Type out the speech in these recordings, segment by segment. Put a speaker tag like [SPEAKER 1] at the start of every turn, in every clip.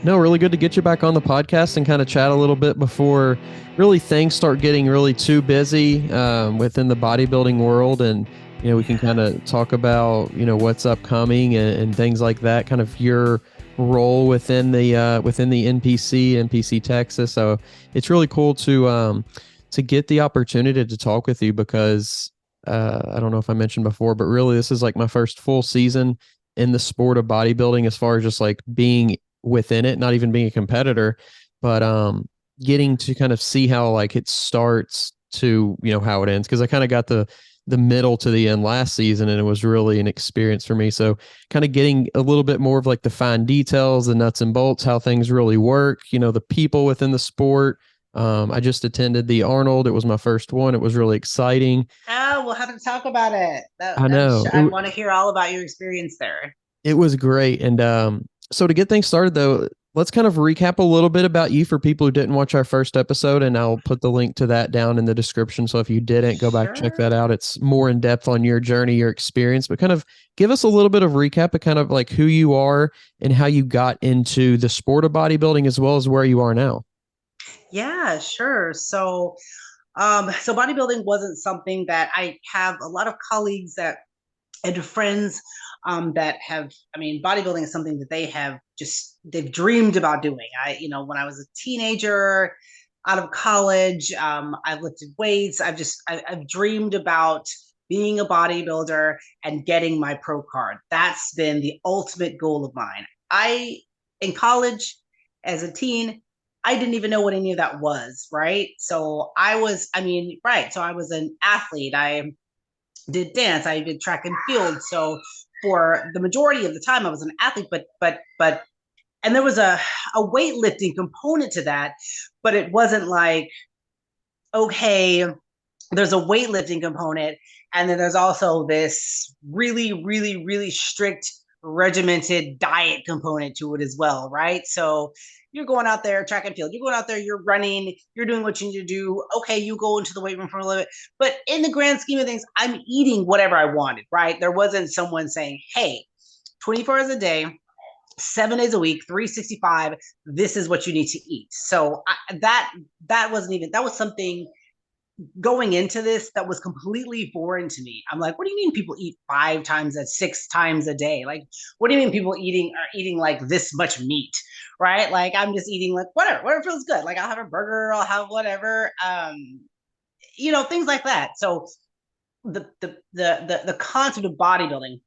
[SPEAKER 1] No, really good to get you back on the podcast and kind of chat a little bit before really things start getting really too busy within the bodybuilding world. And, we can kind of talk about, what's upcoming and things like that, kind of your role within the NPC Texas. So it's really cool to get the opportunity to talk with you because I don't know if I mentioned before, but really this is like my first full season in the sport of bodybuilding as far as just like being within it, not even being a competitor, but getting to kind of see how like it starts to, how it ends. Cause I kind of got the middle to the end last season and it was really an experience for me. So kind of getting a little bit more of like the fine details, the nuts and bolts, how things really work, the people within the sport. I just attended the Arnold. It was my first one. It was really exciting.
[SPEAKER 2] Oh, we'll have to talk about it.
[SPEAKER 1] I know
[SPEAKER 2] I want to hear all about your experience there.
[SPEAKER 1] it was great. And so to get things started, though, let's kind of recap a little bit about you for people who didn't watch our first episode. And I'll put the link to that down in the description. So if you didn't, go back, check
[SPEAKER 2] Sure.
[SPEAKER 1] that out. It's more in depth on your journey, your experience, but kind of give us a little bit of recap of kind of like who you are and how you got into the sport of bodybuilding as well as where you are now.
[SPEAKER 2] Yeah, sure. So bodybuilding wasn't something that I have a lot of colleagues that and friends that have. I mean, bodybuilding is something that they've dreamed about doing. When I was a teenager, out of college, I've lifted weights. I've dreamed about being a bodybuilder and getting my pro card. That's been the ultimate goal of mine. I in college as a teen, I didn't even know what any of that was, right? So I was an athlete. I did dance. I did track and field. So for the majority of the time, I was an athlete. And there was a weightlifting component to that, but it wasn't like, okay, there's a weightlifting component, and then there's also this really, really, really strict regimented diet component to it as well, right? So you're going out there, track and field, you're going out there, you're running, you're doing what you need to do. Okay, you go into the weight room for a little bit. But in the grand scheme of things, I'm eating whatever I wanted, right? There wasn't someone saying, hey, 24 hours a day, 7 days a week, 365, this is what you need to eat. That wasn't even, that was something going into this that was completely foreign to me. I'm like, what do you mean people eat 6 times a day? Like, what do you mean people are eating like this much meat, right? Like, I'm just eating like whatever feels good. Like, I'll have a burger, I'll have whatever, things like that. So the concept of bodybuilding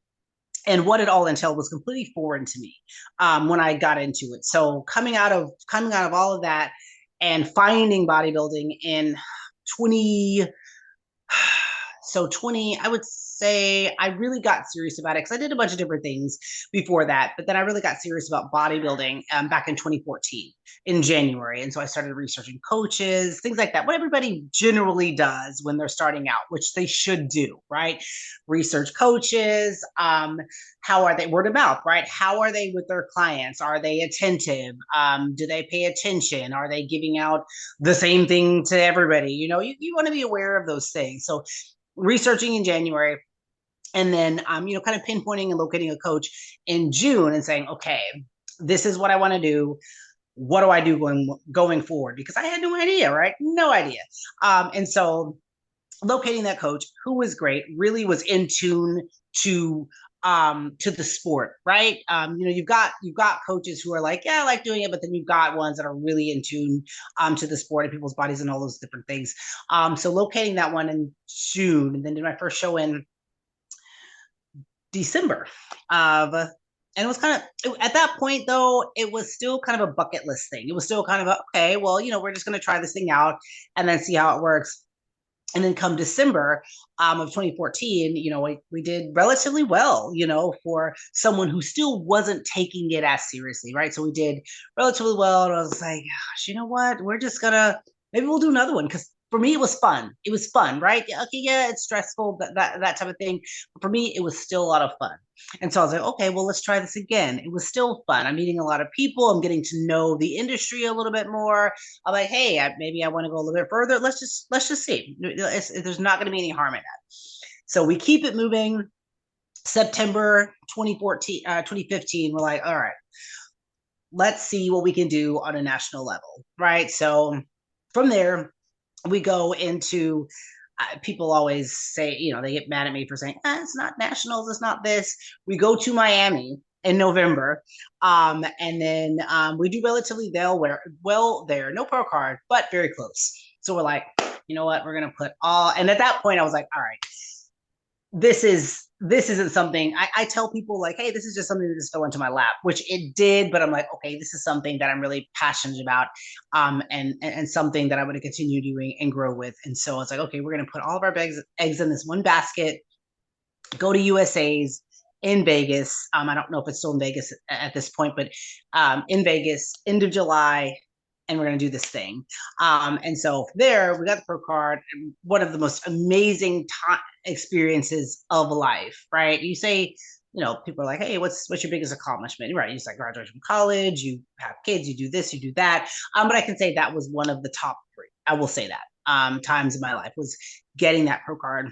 [SPEAKER 2] and what it all entailed was completely foreign to me when I got into it. So coming out of all of that and finding bodybuilding in 20 I would say I really got serious about it because I did a bunch of different things before that, but then I really got serious about bodybuilding back in 2014 in January. And so I started researching coaches, things like that, what everybody generally does when they're starting out, which they should do, right? Research coaches. How are they? Word of mouth, right? How are they with their clients? Are they attentive? Do they pay attention? Are they giving out the same thing to everybody? You want to be aware of those things. So researching in January, and then kind of pinpointing and locating a coach in June and saying, okay, this is what I want to do. What do I do going forward? Because I had no idea, right? No idea. And so locating that coach who was great, really was in tune to the sport, right? You've got coaches who are like, yeah, I like doing it, but then you've got ones that are really in tune to the sport and people's bodies and all those different things. So locating that one in June, and then did my first show in December of and it was kind of at that point, though, it was still kind of a bucket list thing. It was still kind of okay, well, we're just going to try this thing out and then see how it works. And then come December of 2014, we did relatively well, for someone who still wasn't taking it as seriously, right? So we did relatively well. And I was like, gosh, you know what? We're just gonna, maybe we'll do another one. Because for me, it was fun. It was fun, right? Okay, yeah, it's stressful, that type of thing. But for me, it was still a lot of fun. And so I was like, okay, well, let's try this again. It was still fun. I'm meeting a lot of people. I'm getting to know the industry a little bit more. I'm like, hey, maybe I want to go a little bit further. Let's just see. There's not going to be any harm in that. So we keep it moving. September 2014, 2015, we're like, all right, let's see what we can do on a national level, right? So from there, we go into people always say, they get mad at me for saying, it's not nationals, it's not this. We go to Miami in November. And then we do relatively well there, no pro card, but very close. So we're like, you know what, we're going to put all, and at that point I was like, all right, this isn't something I tell people like, hey, this is just something to just throw into my lap, which it did, but I'm like, okay, this is something that I'm really passionate about, and something that I want to continue doing and grow with. And so it's like, okay, we're going to put all of our eggs in this one basket, go to USA's in Vegas. I don't know if it's still in Vegas at this point, but in Vegas, end of July, and we're going to do this thing. And so there, we got the pro card, one of the most amazing experiences of life, right? You say, people are like, hey, what's your biggest accomplishment? Right. You just like graduation from college, you have kids, you do this, you do that. But I can say that was one of the top three. I will say that times in my life was getting that pro card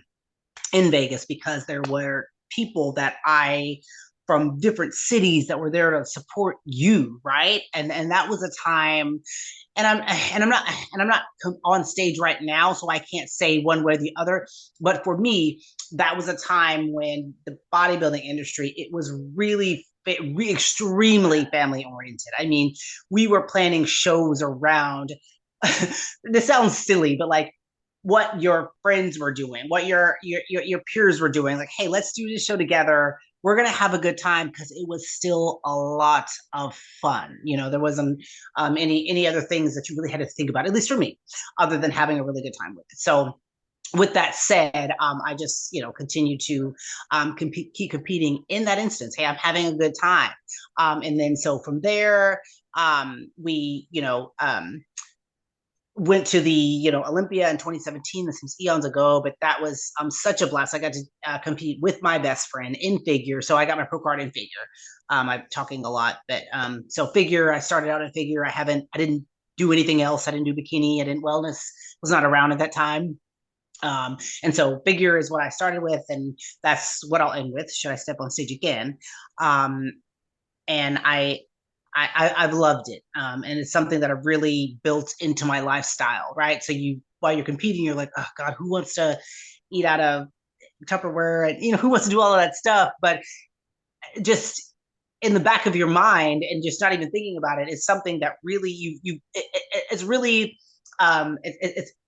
[SPEAKER 2] in Vegas, because there were people that from different cities that were there to support you, right? And that was a time, and I'm not on stage right now, so I can't say one way or the other. But for me, that was a time when the bodybuilding industry, it was really extremely family oriented. I mean, we were planning shows around. This sounds silly, but like what your friends were doing, what your peers were doing. Like, hey, let's do this show together. We're gonna have a good time, because it was still a lot of fun. There wasn't any other things that you really had to think about, at least for me, other than having a really good time with it. So with that said, I just continue to keep competing in that instance. Hey, I'm having a good time, and then so from there, we went to the Olympia in 2017. This was eons ago, but that was such a blast. I got to compete with my best friend in figure, so I got my pro card in figure. I'm talking a lot, but so figure. I started out in figure. I didn't do anything else. I didn't do bikini. I didn't wellness. Was not around at that time. And so figure is what I started with, and that's what I'll end with. Should I step on stage again? And I've loved it. And it's something that I've really built into my lifestyle, right? So while you're competing, you're like, oh God, who wants to eat out of Tupperware? And, who wants to do all of that stuff? But just in the back of your mind, and just not even thinking about it, it's something that really it's really,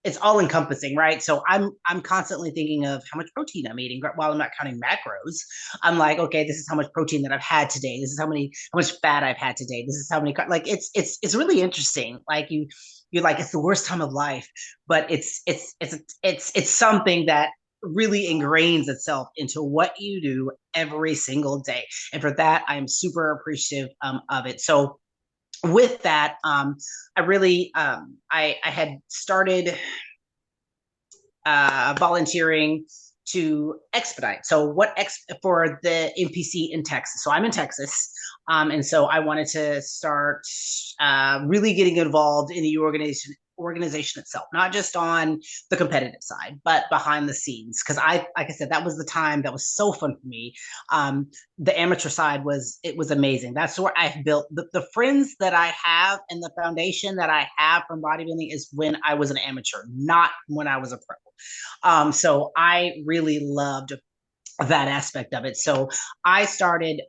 [SPEAKER 2] it's all encompassing, right? So I'm constantly thinking of how much protein I'm eating while I'm not counting macros. I'm like, okay, this is how much protein that I've had today. This is how much fat I've had today. This is how many, like, it's really interesting. Like you're like, it's the worst time of life, but it's something that really ingrains itself into what you do every single day. And for that, I'm super appreciative of it. So with that, I really, I had started volunteering to Expedite. So for the NPC in Texas. So I'm in Texas. And so I wanted to start really getting involved in the organization itself, not just on the competitive side, but behind the scenes. Because like I said, that was the time that was so fun for me. The amateur side was amazing. That's where I've built the friends that I have, and the foundation that I have from bodybuilding is when I was an amateur, not when I was a pro. So I really loved that aspect of it. So I started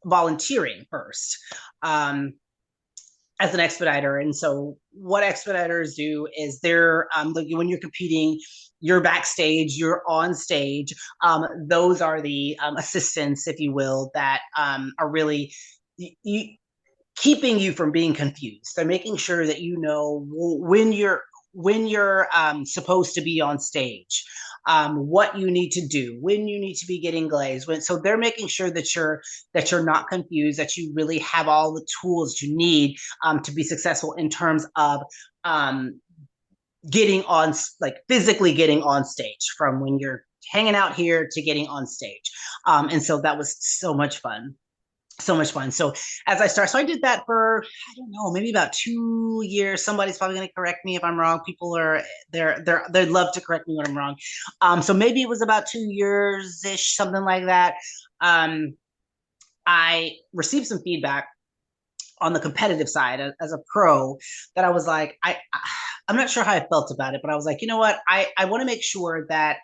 [SPEAKER 2] volunteering first. As an expediter. And so what expeditors do is when you're competing, you're backstage, you're on stage. Those are the assistants, if you will, that are really keeping you from being confused. They're making sure that when you're supposed to be on stage, what you need to do, when you need to be getting glazed. So they're making sure that you're not confused, that you really have all the tools you need to be successful in terms of getting on, like physically getting on stage, from when you're hanging out here to getting on stage. And so that was so much fun. So much fun. So as I did that for, I don't know, maybe about 2 years. Somebody's probably going to correct me if I'm wrong. People they'd love to correct me when I'm wrong. So maybe it was about 2 years ish, something like that. I received some feedback on the competitive side as a pro, that I was like, I'm not sure how I felt about it, but I was like, you know what, I want to make sure that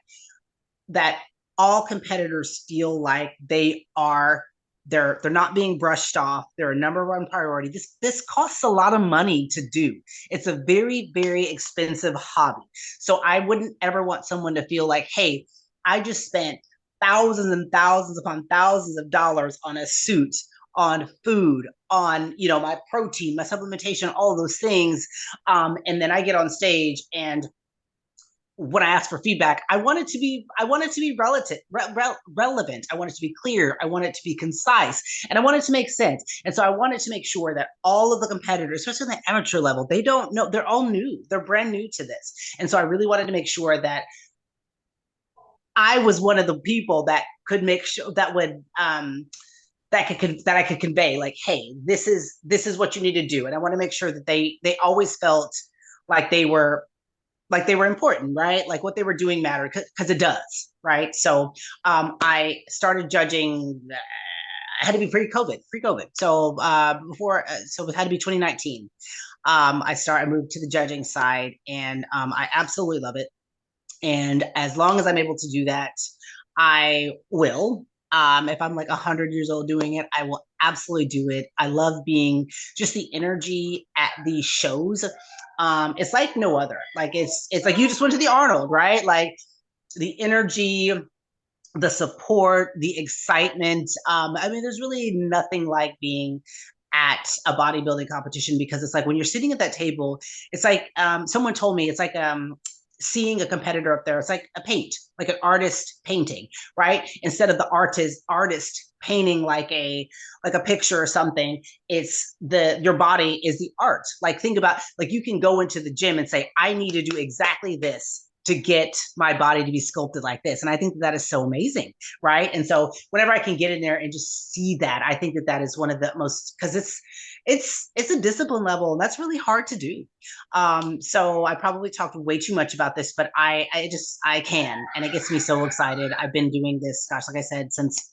[SPEAKER 2] all competitors feel like they're not being brushed off. They're a number one priority. This costs a lot of money to do. It's a very, very expensive hobby. So I wouldn't ever want someone to feel like, hey, I just spent thousands and thousands upon thousands of dollars on a suit, on food, on my protein, my supplementation, all those things, and then I get on stage, and when I ask for feedback, I want it to be relevant. I want it to be clear. I want it to be concise, and I want it to make sense. And so I wanted to make sure that all of the competitors, especially on the amateur level, they don't know. They're all new. They're brand new to this. And so I really wanted to make sure that I was one of the people that could make sure that I could convey, like, hey, this is what you need to do. And I want to make sure that they always felt like they were important, right? Like what they were doing mattered, because it does, right? So I started judging. I had to be pre-COVID. So so it had to be 2019. I moved to the judging side, and I absolutely love it. And as long as I'm able to do that, I will. If I'm like 100 years old doing it, I will absolutely do it. I love being just the energy at these shows. It's like no other. Like it's like you just went to the Arnold, right? Like the energy, the support, the excitement. I mean, there's really nothing like being at a bodybuilding competition, because it's like when you're sitting at that table, it's like someone told me it's like seeing a competitor up there. It's like a paint, like an artist painting, right? Instead of the artist painting like a picture or something, it's your body is the art. Like think about, like you can go into the gym and say, I need to do exactly this to get my body to be sculpted like this. And I think that is so amazing, right? And so whenever I can get in there and just see that, I think that is one of the most, because it's a discipline level, and that's really hard to do. So I probably talked way too much about this, but I can, and it gets me so excited. I've been doing this, gosh, like I said, since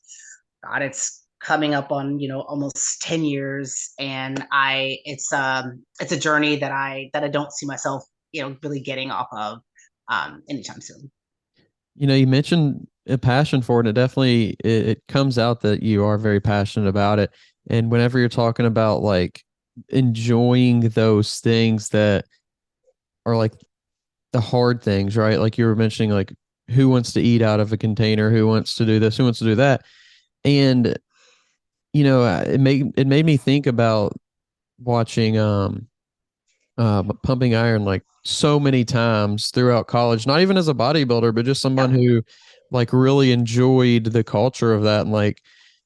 [SPEAKER 2] God, it's coming up on almost 10 years, and it's a journey that I don't see myself really getting off of anytime soon.
[SPEAKER 1] You mentioned a passion for it, and it definitely it comes out that you are very passionate about it. And whenever you're talking about like enjoying those things that are like the hard things, right? Like you were mentioning, like who wants to eat out of a container, who wants to do this, who wants to do that. And it made me think about watching Pumping Iron like so many times throughout college, not even as a bodybuilder, but just someone who like really enjoyed the culture of that, and like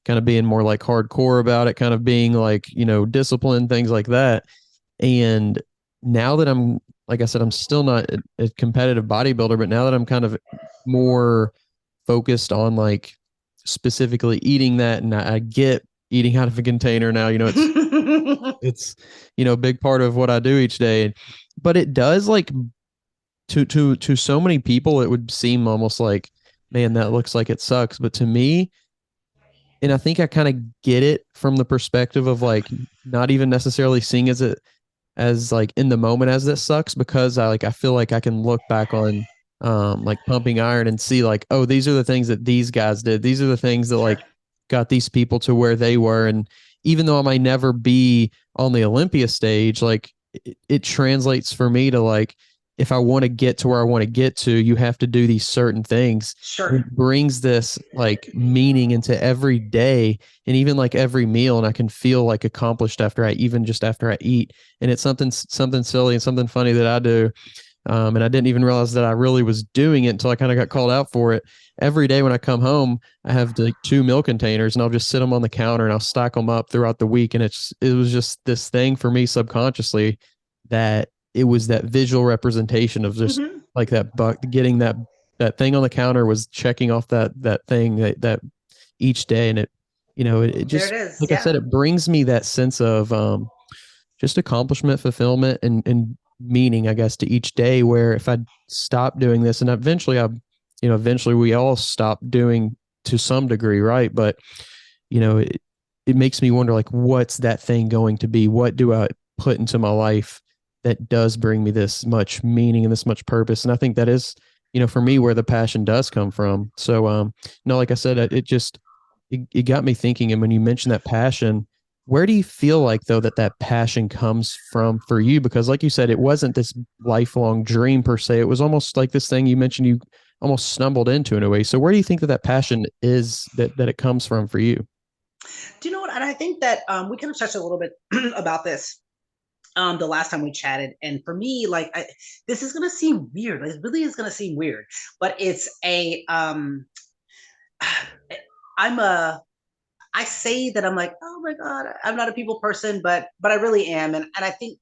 [SPEAKER 1] kind of being more like hardcore about it, kind of being like, disciplined, things like that. And now that I'm, like I said, I'm still not a competitive bodybuilder, but now that I'm kind of more focused on like specifically eating that, and I get eating out of a container now, it's a big part of what I do each day. But it does, like, to so many people it would seem almost like, man, that looks like it sucks, but to me, and I think I kind of get it from the perspective of like not even necessarily seeing as like in the moment as this sucks, because I feel like I can look back on like Pumping Iron and see like, oh, these are the things that these guys did, these are the things that like got these people to where they were. And even though I might never be on the Olympia stage, like it translates for me to like, if I want to get to where I want to get to, you have to do these certain things.
[SPEAKER 2] Sure.
[SPEAKER 1] It brings this like meaning into every day and even like every meal. And I can feel like accomplished after I eat. And it's something silly and something funny that I do. And I didn't even realize that I really was doing it until I kind of got called out for it. Every day when I come home, I have like 2 meal containers, and I'll just sit them on the counter and I'll stack them up throughout the week. And it was just this thing for me subconsciously, that it was that visual representation of just like that buck, getting that thing on the counter was checking off that thing that each day. And it just,
[SPEAKER 2] there it is.
[SPEAKER 1] like I said, it brings me that sense of just accomplishment, fulfillment, and meaning, I guess, to each day, where if I stop doing this, and eventually eventually we all stop doing to some degree, right? But it makes me wonder, like, what's that thing going to be? What do I put into my life that does bring me this much meaning and this much purpose? And I think that is, for me, where the passion does come from. So, no, like I said, it got me thinking. And when you mentioned that passion, where do you feel like, though, that passion comes from for you? Because like you said, it wasn't this lifelong dream per se. It was almost like this thing you mentioned you almost stumbled into in a way. So where do you think that passion is that it comes from for you?
[SPEAKER 2] Do you know what? And I think that we kind of touched a little bit about this the last time we chatted. And for me, like, this is going to seem weird. It really is going to seem weird, but it's I'm a, I say that I'm like, oh my God, I'm not a people person, but I really am. And I think,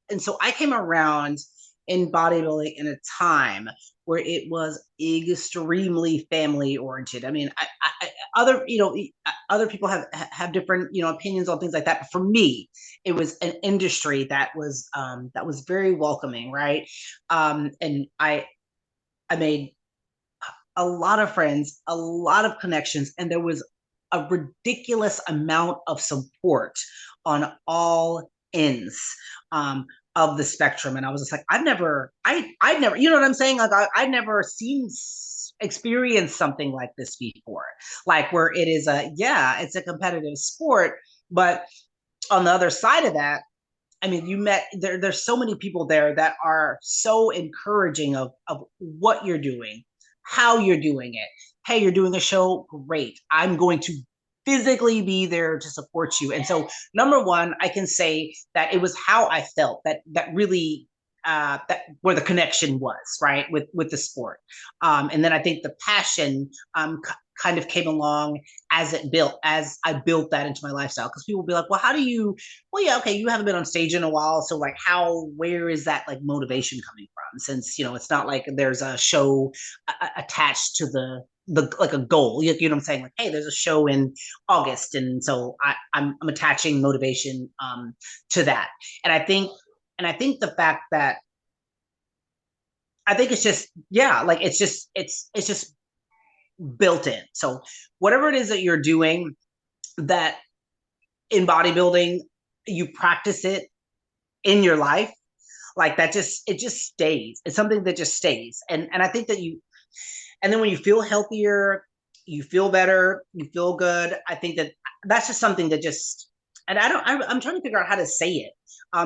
[SPEAKER 2] and so I came around in bodybuilding in a time where it was extremely family oriented. I mean, other, other people have different, opinions on things like that. But for me, it was an industry that was very welcoming. Right. And I made a lot of friends, a lot of connections, and there was a ridiculous amount of support on all ends of the spectrum. And I was just like, I've never, you know what I'm saying? Like, I've never experienced something like this before, like where it is yeah, it's a competitive sport, but on the other side of that, I mean, there's so many people there that are so encouraging of what you're doing, how you're doing it. Hey, you're doing a show, great. I'm going to physically be there to support you. And so, number one, I can say that it was how I felt that really that where the connection was, right, with the sport. And then I think the passion kind of came along as I built that into my lifestyle. Because people will be like, well, how do you, well, yeah, okay, you haven't been on stage in a while, so like, where is that like motivation coming from? Since it's not like there's a show attached to the like a goal. You know what I'm saying? Like, hey, there's a show in August, and so I'm attaching motivation to that. And I think the fact that I think it's just, yeah, like it's just built in. So whatever it is that you're doing, that in bodybuilding, you practice it in your life, like that it just stays. It's something that just stays. And I think that and then when you feel healthier, you feel better, you feel good. I think that's just something that just, and I'm trying to figure out how to say it.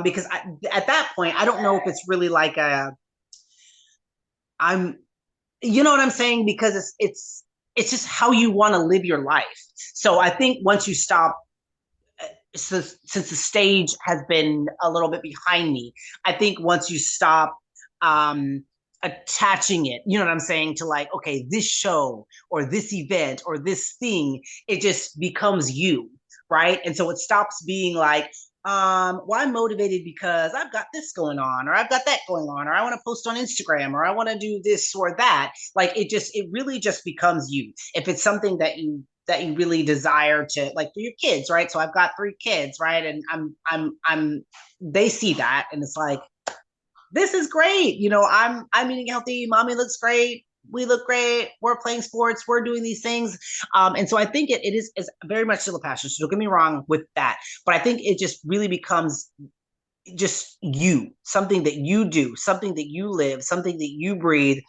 [SPEAKER 2] Because at that point, I don't know if it's really like you know what I'm saying? Because it's just how you want to live your life. So I think once you stop, since the stage has been a little bit behind me, I think once you stop attaching it, you know what I'm saying, to like, okay, this show or this event or this thing, it just becomes you, right? And so it stops being like, well, I'm motivated because I've got this going on, or I've got that going on, or I want to post on Instagram, or I want to do this or that. Like it really just becomes you. If it's something that you really desire to, like for your kids, right? So I've got 3 kids, right? And I'm they see that and it's like, this is great. I'm eating healthy. Mommy looks great. We look great. We're playing sports. We're doing these things. And so I think it is very much still a passion. So don't get me wrong with that. But I think it just really becomes just you, something that you do, something that you live, something that you breathe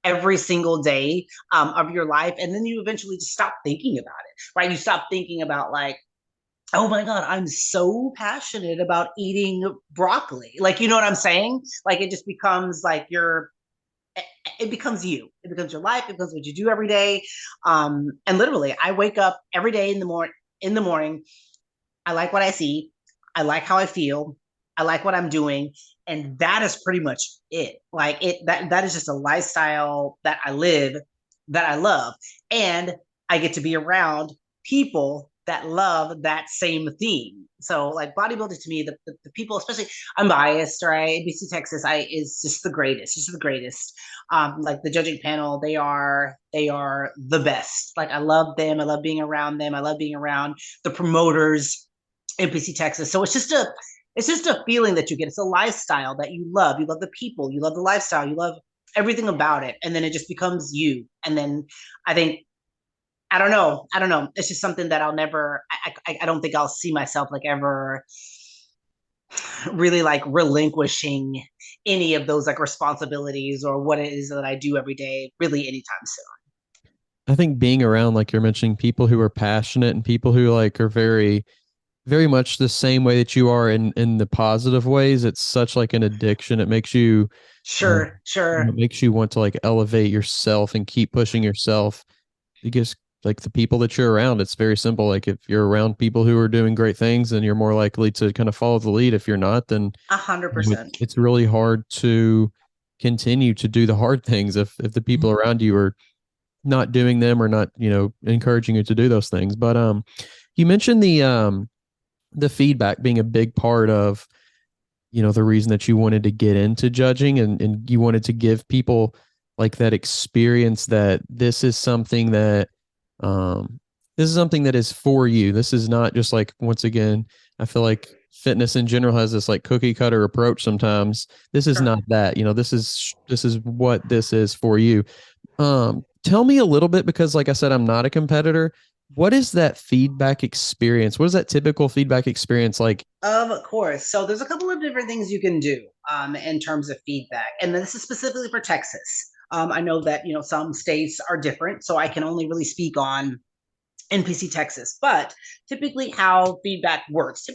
[SPEAKER 2] every single day of your life. And then you eventually just stop thinking about it, right? You stop thinking about like, oh my God, I'm so passionate about eating broccoli. Like, you know what I'm saying? Like, it just becomes like it becomes you. It becomes your life. It becomes what you do every day. And literally, I wake up every day in the morning. I like what I see. I like how I feel. I like what I'm doing. And that is pretty much it. Like that is just a lifestyle that I live, that I love. And I get to be around people that love that same theme. So like bodybuilding to me, the people, especially, I'm biased, right? NPC Texas is just the greatest, just the greatest. Like the judging panel, they are the best. Like I love them. I love being around them. I love being around the promoters, NPC Texas. So it's just a feeling that you get. It's a lifestyle that you love. You love the people, you love the lifestyle, you love everything about it. And then it just becomes you. And then I think I don't know. I don't know. It's just something that I'll never. I don't think I'll see myself like ever really like relinquishing any of those like responsibilities or what it is that I do every day really anytime soon.
[SPEAKER 1] I think being around, like you're mentioning, people who are passionate and people who like are very, very much the same way that you are in the positive ways, it's such like an addiction. It makes you,
[SPEAKER 2] Sure,
[SPEAKER 1] it
[SPEAKER 2] sure.
[SPEAKER 1] makes you want to like elevate yourself and keep pushing yourself because like the people that you're around, it's very simple. Like if you're around people who are doing great things, then you're more likely to kind of follow the lead. If you're not, then
[SPEAKER 2] A hundred
[SPEAKER 1] you know,
[SPEAKER 2] percent.
[SPEAKER 1] it's really hard to continue to do the hard things if the people around you are not doing them or not, encouraging you to do those things. But you mentioned the feedback being a big part of, the reason that you wanted to get into judging and you wanted to give people like that experience that this is something that is for you. This is not just like, once again, I feel like fitness in general has this like cookie cutter approach sometimes. This is
[SPEAKER 2] Sure.
[SPEAKER 1] not that, this is what this is for you. Tell me a little bit because like I said, I'm not a competitor. What is that feedback experience? What is that typical feedback experience like?
[SPEAKER 2] Of course. So there's a couple of different things you can do in terms of feedback, and this is specifically for Texas. I know that some states are different, so I can only really speak on NPC Texas. But typically how feedback works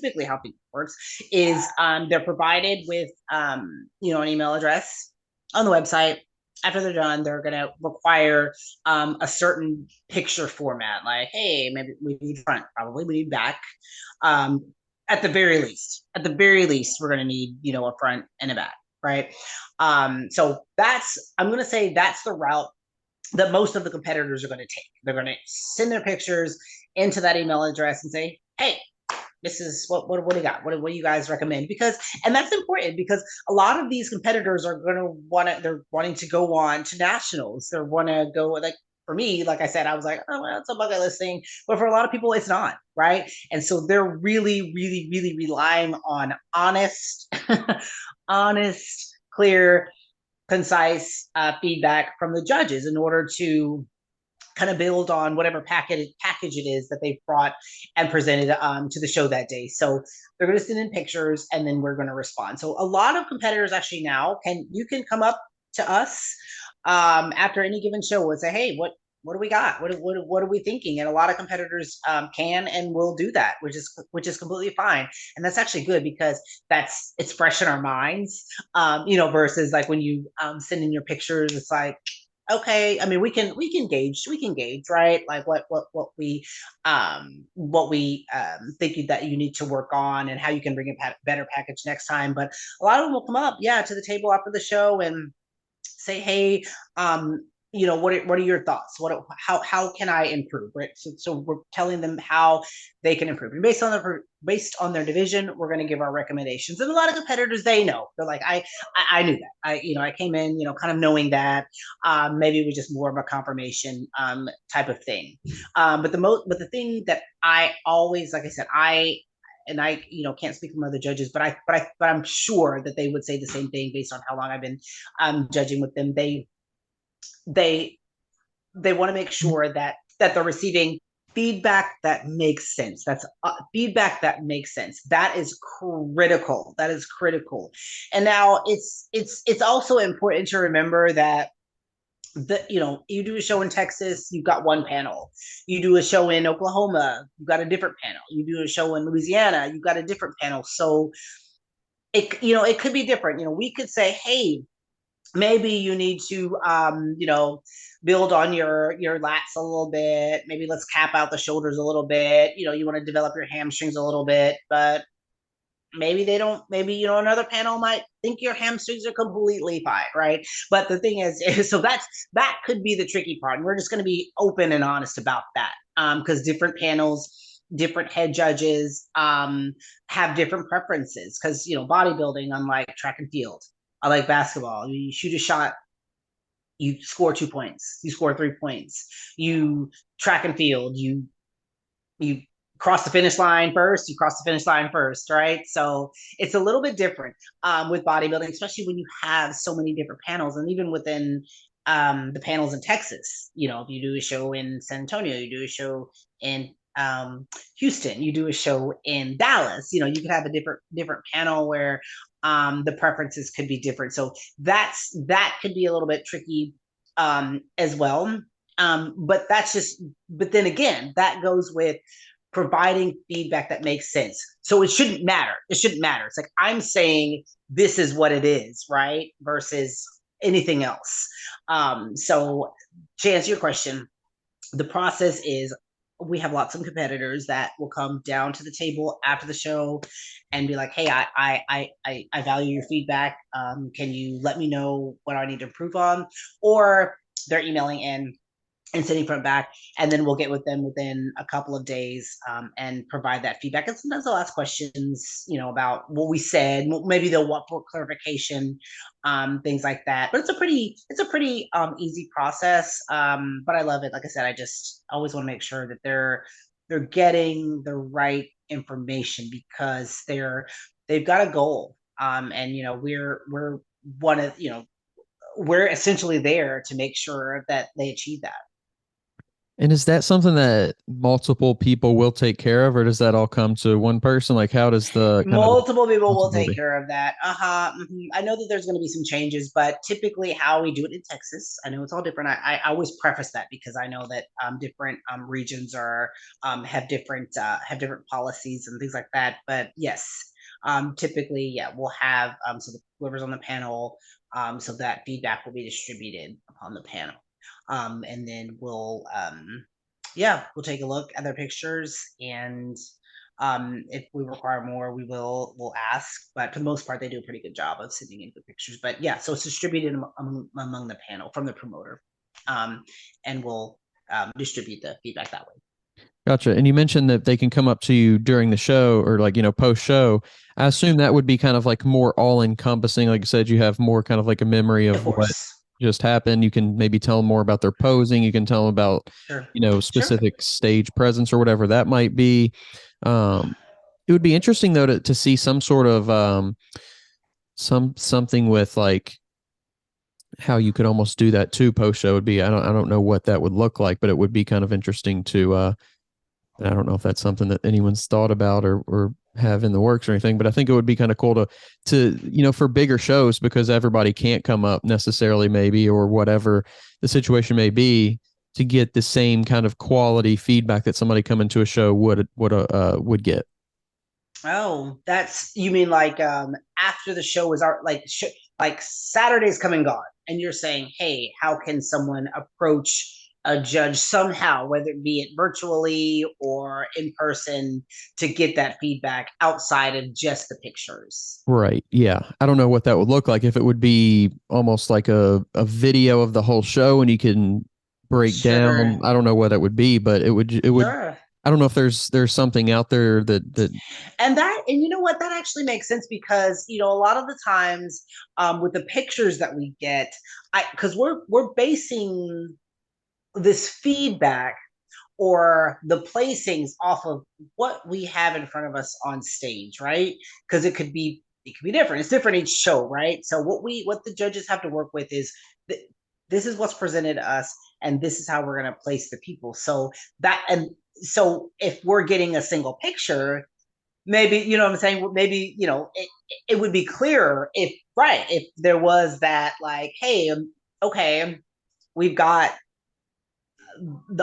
[SPEAKER 2] is they're provided with an email address on the website. After they're done, they're going to require a certain picture format, like, hey, maybe we need front, probably we need back. Um, at the very least, we're going to need a front and a back, right? So I'm going to say that's the route that most of the competitors are going to take. They're going to send their pictures into that email address and say, hey, this is what do you got? What do you guys recommend? And that's important because a lot of these competitors are going to they're wanting to go on to nationals. They want to go like, for me, like I said, I was like, oh, well, it's a bucket list thing. But for a lot of people, it's not, right? And so they're really, really, really relying on honest, honest, clear, concise feedback from the judges in order to kind of build on whatever package it is that they've brought and presented to the show that day. So they're going to send in pictures and then we're going to respond. So a lot of competitors actually now you can come up to us after any given show and say, hey, what do we got? What are we thinking? And a lot of competitors can and will do that, which is completely fine. And that's actually good because it's fresh in our minds, versus like when you send in your pictures, it's like, okay, I mean, we can gauge, right? Like what we think that you need to work on and how you can bring a better package next time. But a lot of them will come up, yeah, to the table after the show and say, hey, what are your thoughts? How can I improve? Right. So we're telling them how they can improve. And based on their division, we're going to give our recommendations. And a lot of competitors, they know. They're like, I knew that. I came in, kind of knowing that. Maybe it was just more of a confirmation type of thing. But the thing that I always, like I said, and I, can't speak for other judges, but I'm sure that they would say the same thing based on how long I've been judging with them. They they want to make sure that they're receiving feedback that makes sense. That's feedback that makes sense. That is critical. That is critical. And now it's also important to remember that you do a show in Texas, you've got one panel. You do a show in Oklahoma, you've got a different panel. You do a show in Louisiana, you've got a different panel. So it could be different. We could say, hey, maybe you need to build on your lats a little bit. Maybe let's cap out the shoulders a little bit. You want to develop your hamstrings a little bit, but maybe they don't. Maybe another panel might think your hamstrings are completely fine, right? But the thing is so that could be the tricky part, and we're just going to be open and honest about that, because different panels, different head judges have different preferences, because bodybuilding, unlike track and field, I like basketball, you shoot a shot, you score 2 points, you score 3 points. You track and field, you cross the finish line first, you cross the finish line first, right? So it's a little bit different with bodybuilding, especially when you have so many different panels. And even within the panels in Texas. You know, if you do a show in San Antonio, you do a show in Houston, you do a show in Dallas. You know, you could have a different panel where the preferences could be different. So that could be a little bit tricky as well. But that's just. But then again, that goes with providing feedback that makes sense. So it shouldn't matter. It shouldn't matter. It's like I'm saying this is what it is, right? Versus anything else. So to answer your question, the process is we have lots of competitors that will come down to the table after the show and be like, hey, I value your feedback. Can you let me know what I need to improve on? Or they're emailing in and sending front back, and then we'll get with them within a couple of days and provide that feedback. And sometimes they'll ask questions, you know, about what we said. Maybe they'll want for clarification, things like that. But it's a pretty easy process. But I love it. Like I said, I just always want to make sure that they're getting the right information because they've got a goal. And you know, we're one of, you know, we're essentially there to make sure that they achieve that.
[SPEAKER 1] And is that something that multiple people will take care of, or does that all come to one person? Like, how does the kind of
[SPEAKER 2] multiple people will take care of that? I know that there's going to be some changes, but typically how we do it in Texas, I know it's all different. I always preface that because I know that different regions are have different policies and things like that. But yes, typically, yeah, we'll have so whoever's on the panel, so that feedback will be distributed upon the panel. And then we'll take a look at their pictures, and if we require more, we'll ask. But for the most part, they do a pretty good job of sending in the pictures. But yeah, so it's distributed among the panel from the promoter, and we'll distribute the feedback that way.
[SPEAKER 1] Gotcha. And you mentioned that they can come up to you during the show or like, you know, post show. I assume that would be kind of like more all encompassing. Like you said, you have more kind of like a memory of what just happened. You can maybe tell them more about their posing. You can tell them about, you know, specific stage presence or whatever that might be. It would be interesting though to see some sort of something with like how you could almost do that too post show. Would be I don't know what that would look like, but it would be kind of interesting to I don't know if that's something that anyone's thought about or have in the works or anything, but I think it would be kind of cool to, you know, for bigger shows, because everybody can't come up necessarily maybe, or whatever the situation may be, to get the same kind of quality feedback that somebody coming to a show would get.
[SPEAKER 2] Oh, you mean like after the show is like Saturday's come and gone, and you're saying, hey, how can someone approach a judge somehow, whether it be it virtually or in person, to get that feedback outside of just the pictures?
[SPEAKER 1] Right. Yeah. I don't know what that would look like. If it would be almost like a video of the whole show and you can break down. I don't know what that would be, but it would. I don't know if there's something out there that
[SPEAKER 2] and you know what, that actually makes sense, because you know a lot of the times with the pictures that we get, because we're basing this feedback or the placings off of what we have in front of us on stage, right? Because it could be different. It's different each show, right? So what the judges have to work with is this is what's presented to us, and this is how we're going to place the people. So if we're getting a single picture, maybe, you know what I'm saying, maybe, you know, it would be clearer if there was that, like, hey, okay, we've got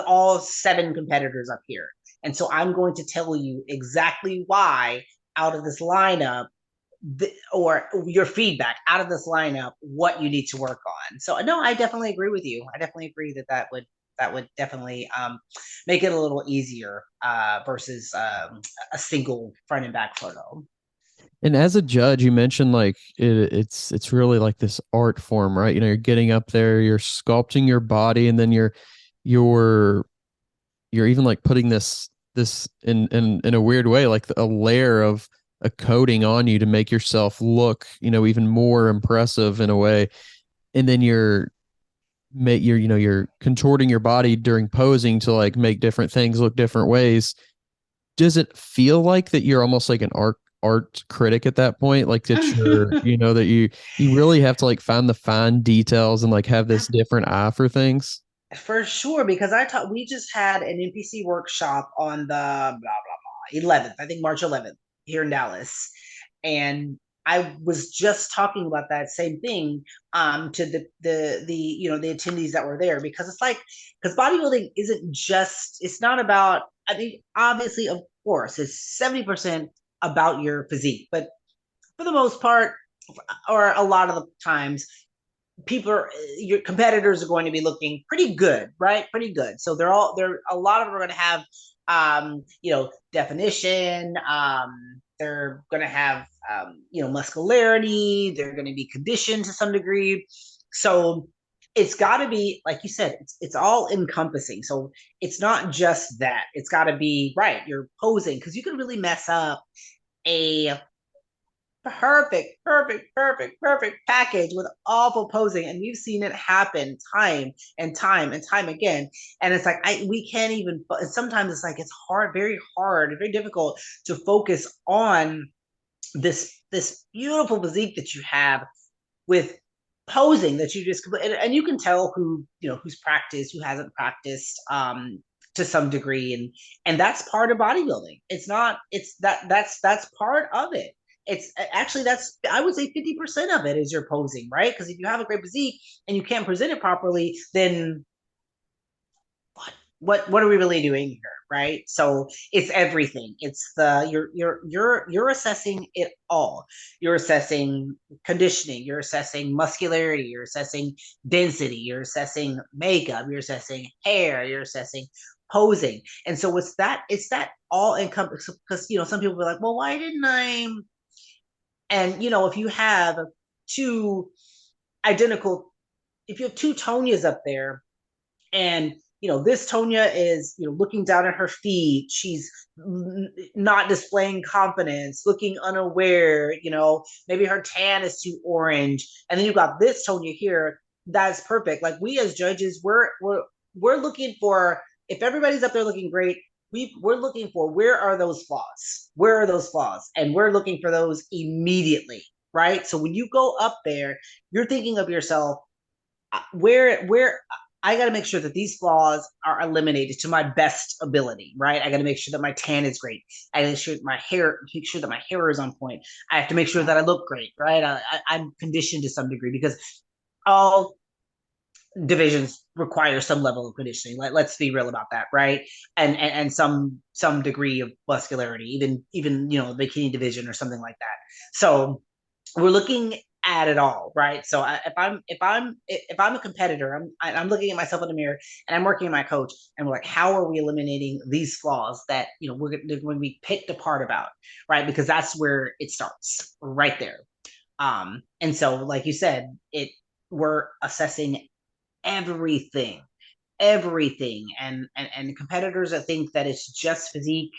[SPEAKER 2] all 7 competitors up here, and so I'm going to tell you exactly why out of this lineup, or your feedback out of this lineup, what you need to work on. So no, I definitely agree with you. I definitely agree that would definitely make it a little easier versus a single front and back photo.
[SPEAKER 1] And as a judge, you mentioned like it's really like this art form, right? You know, you're getting up there, you're sculpting your body, and then you're even like putting this in a weird way, like a layer of a coating on you to make yourself look, you know, even more impressive in a way. And then you're contorting your body during posing to like make different things look different ways. Does it feel like that you're almost like an art critic at that point, like that you're, you know, that you really have to like find the fine details and like have this different eye for things.
[SPEAKER 2] For sure, because we just had an NPC workshop on the blah blah blah 11th, I think March 11th here in Dallas, and I was just talking about that same thing to the you know, the attendees that were there, because it's like, because bodybuilding isn't just, it's not about, I mean, obviously, of course, it's 70% about your physique, but for the most part, or a lot of the times, your competitors are going to be looking pretty good, right? Pretty good. So they're a lot of them are going to have you know, definition. They're going to have you know, muscularity. They're going to be conditioned to some degree. So it's got to be, like you said, it's all encompassing. So it's not just that. It's got to be right. You're posing, because you can really mess up a perfect package with awful posing, and we've seen it happen time and time and time again. And it's like, we can't even, sometimes it's like, it's hard, very hard, very difficult to focus on this beautiful physique that you have with posing that you just, and you can tell who, you know, who's practiced, who hasn't practiced to some degree. And that's part of bodybuilding. It's not, it's that's part of it. It's actually, that's, I would say 50% of it is your posing, right? Because if you have a great physique and you can't present it properly, then what are we really doing here, right? So it's everything. It's the, you're assessing it all. You're assessing conditioning, you're assessing muscularity, you're assessing density, you're assessing makeup, you're assessing hair, you're assessing posing. And so it's that all encompassing, because, you know, some people are like, well, why didn't I? And, you know, if you have two identical, if you have two Tonyas up there, and, you know, this Tonya is, you know, looking down at her feet, she's not displaying confidence, looking unaware, you know, maybe her tan is too orange. And then you've got this Tonya here, that's perfect. Like, we as judges, we're looking for, if everybody's up there looking great, we're looking for, where are those flaws? Where are those flaws? And we're looking for those immediately, right? So when you go up there, you're thinking of yourself, where I got to make sure that these flaws are eliminated to my best ability, right? I got to make sure that my tan is great. I got to make sure that my hair is on point. I have to make sure that I look great, right? I'm conditioned to some degree, because all divisions require some level of conditioning. Let's be real about that, right? And some degree of muscularity, even, you know, bikini division or something like that. So we're looking at it all, right? So if I'm a competitor, I'm looking at myself in the mirror, and I'm working with my coach, and we're like, how are we eliminating these flaws that, you know, they're going to be picked apart about, right? Because that's where it starts, right there. And so, like you said, we're assessing everything, and competitors that think that it's just physique,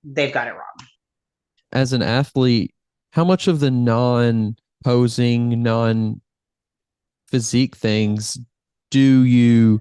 [SPEAKER 2] they've got it wrong.
[SPEAKER 1] As an athlete, how much of the non-posing, non-physique things do you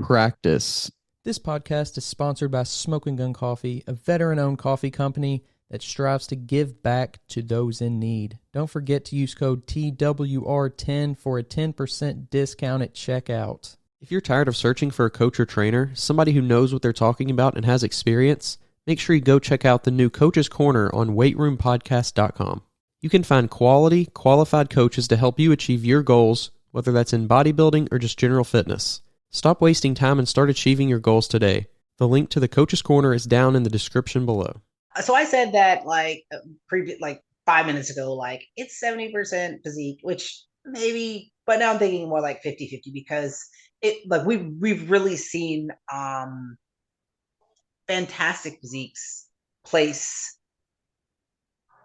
[SPEAKER 1] practice?
[SPEAKER 3] This podcast is sponsored by Smoking Gun Coffee, a veteran-owned coffee company that strives to give back to those in need. Don't forget to use code TWR10 for a 10% discount at checkout.
[SPEAKER 4] If you're tired of searching for a coach or trainer, somebody who knows what they're talking about and has experience, make sure you go check out the new Coach's Corner on weightroompodcast.com. You can find quality, qualified coaches to help you achieve your goals, whether that's in bodybuilding or just general fitness. Stop wasting time and start achieving your goals today. The link to the Coach's Corner is down in the description below.
[SPEAKER 2] So I said that, like, like 5 minutes ago, like, it's 70% physique, which maybe, but now I'm thinking more like 50-50, because like, we've really seen fantastic physiques place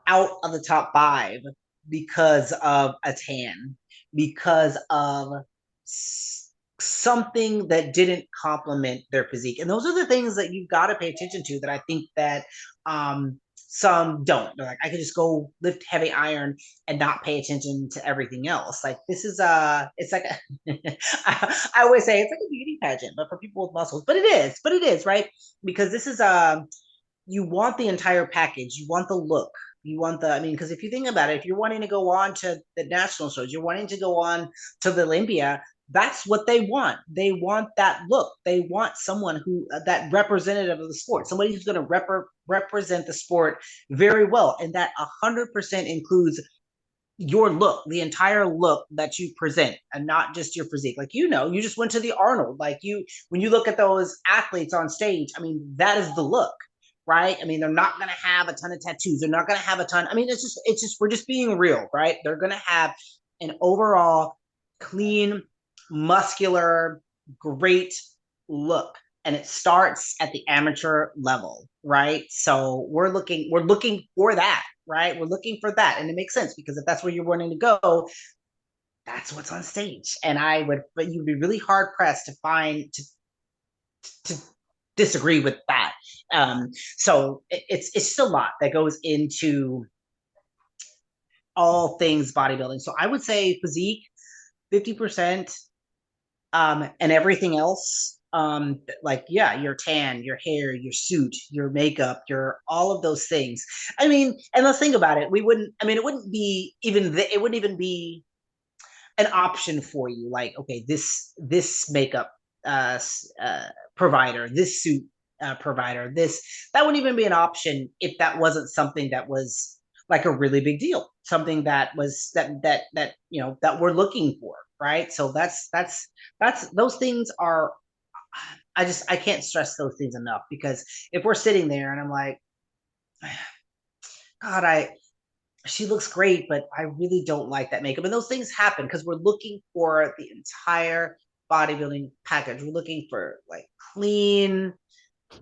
[SPEAKER 2] out of the top 5 because of a tan, because of something that didn't complement their physique. And those are the things that you've got to pay attention to, that I think that some don't. They're like, I could just go lift heavy iron and not pay attention to everything else. Like, this is it's like I always say it's like a beauty pageant, but for people with muscles. But it is, right? Because this is you want the entire package. You want the look. You want I mean, because if you think about it, if you're wanting to go on to the national shows, you're wanting to go on to the Olympia, that's what they want. They want that look. They want someone that representative of the sport, somebody who's going to represent the sport very well. And that 100% includes your look, the entire look that you present, and not just your physique. Like, you just went to the Arnold. Like, when you look at those athletes on stage, I mean, that is the look, right? I mean, they're not going to have a ton of tattoos. They're not going to have a ton. I mean, it's just, we're just being real, right? They're going to have an overall clean, muscular, great look. And it starts at the amateur level, right? So we're looking for that, right? We're looking for that. And it makes sense, because if that's where you're wanting to go, that's what's on stage. And but you'd be really hard pressed to disagree with that. So it's just a lot that goes into all things bodybuilding. So I would say physique, 50%, and everything else, like, yeah, your tan, your hair, your suit, your makeup, your all of those things. I mean, and let's think about it. It wouldn't even be an option for you. Like, okay, this makeup provider, this suit provider, that wouldn't even be an option if that wasn't something that was like a really big deal, something that was that we're looking for, right? So that's those things are, I can't stress those things enough, because if we're sitting there and I'm like, God, she looks great, but I really don't like that makeup. And those things happen because we're looking for the entire bodybuilding package. We're looking for like clean,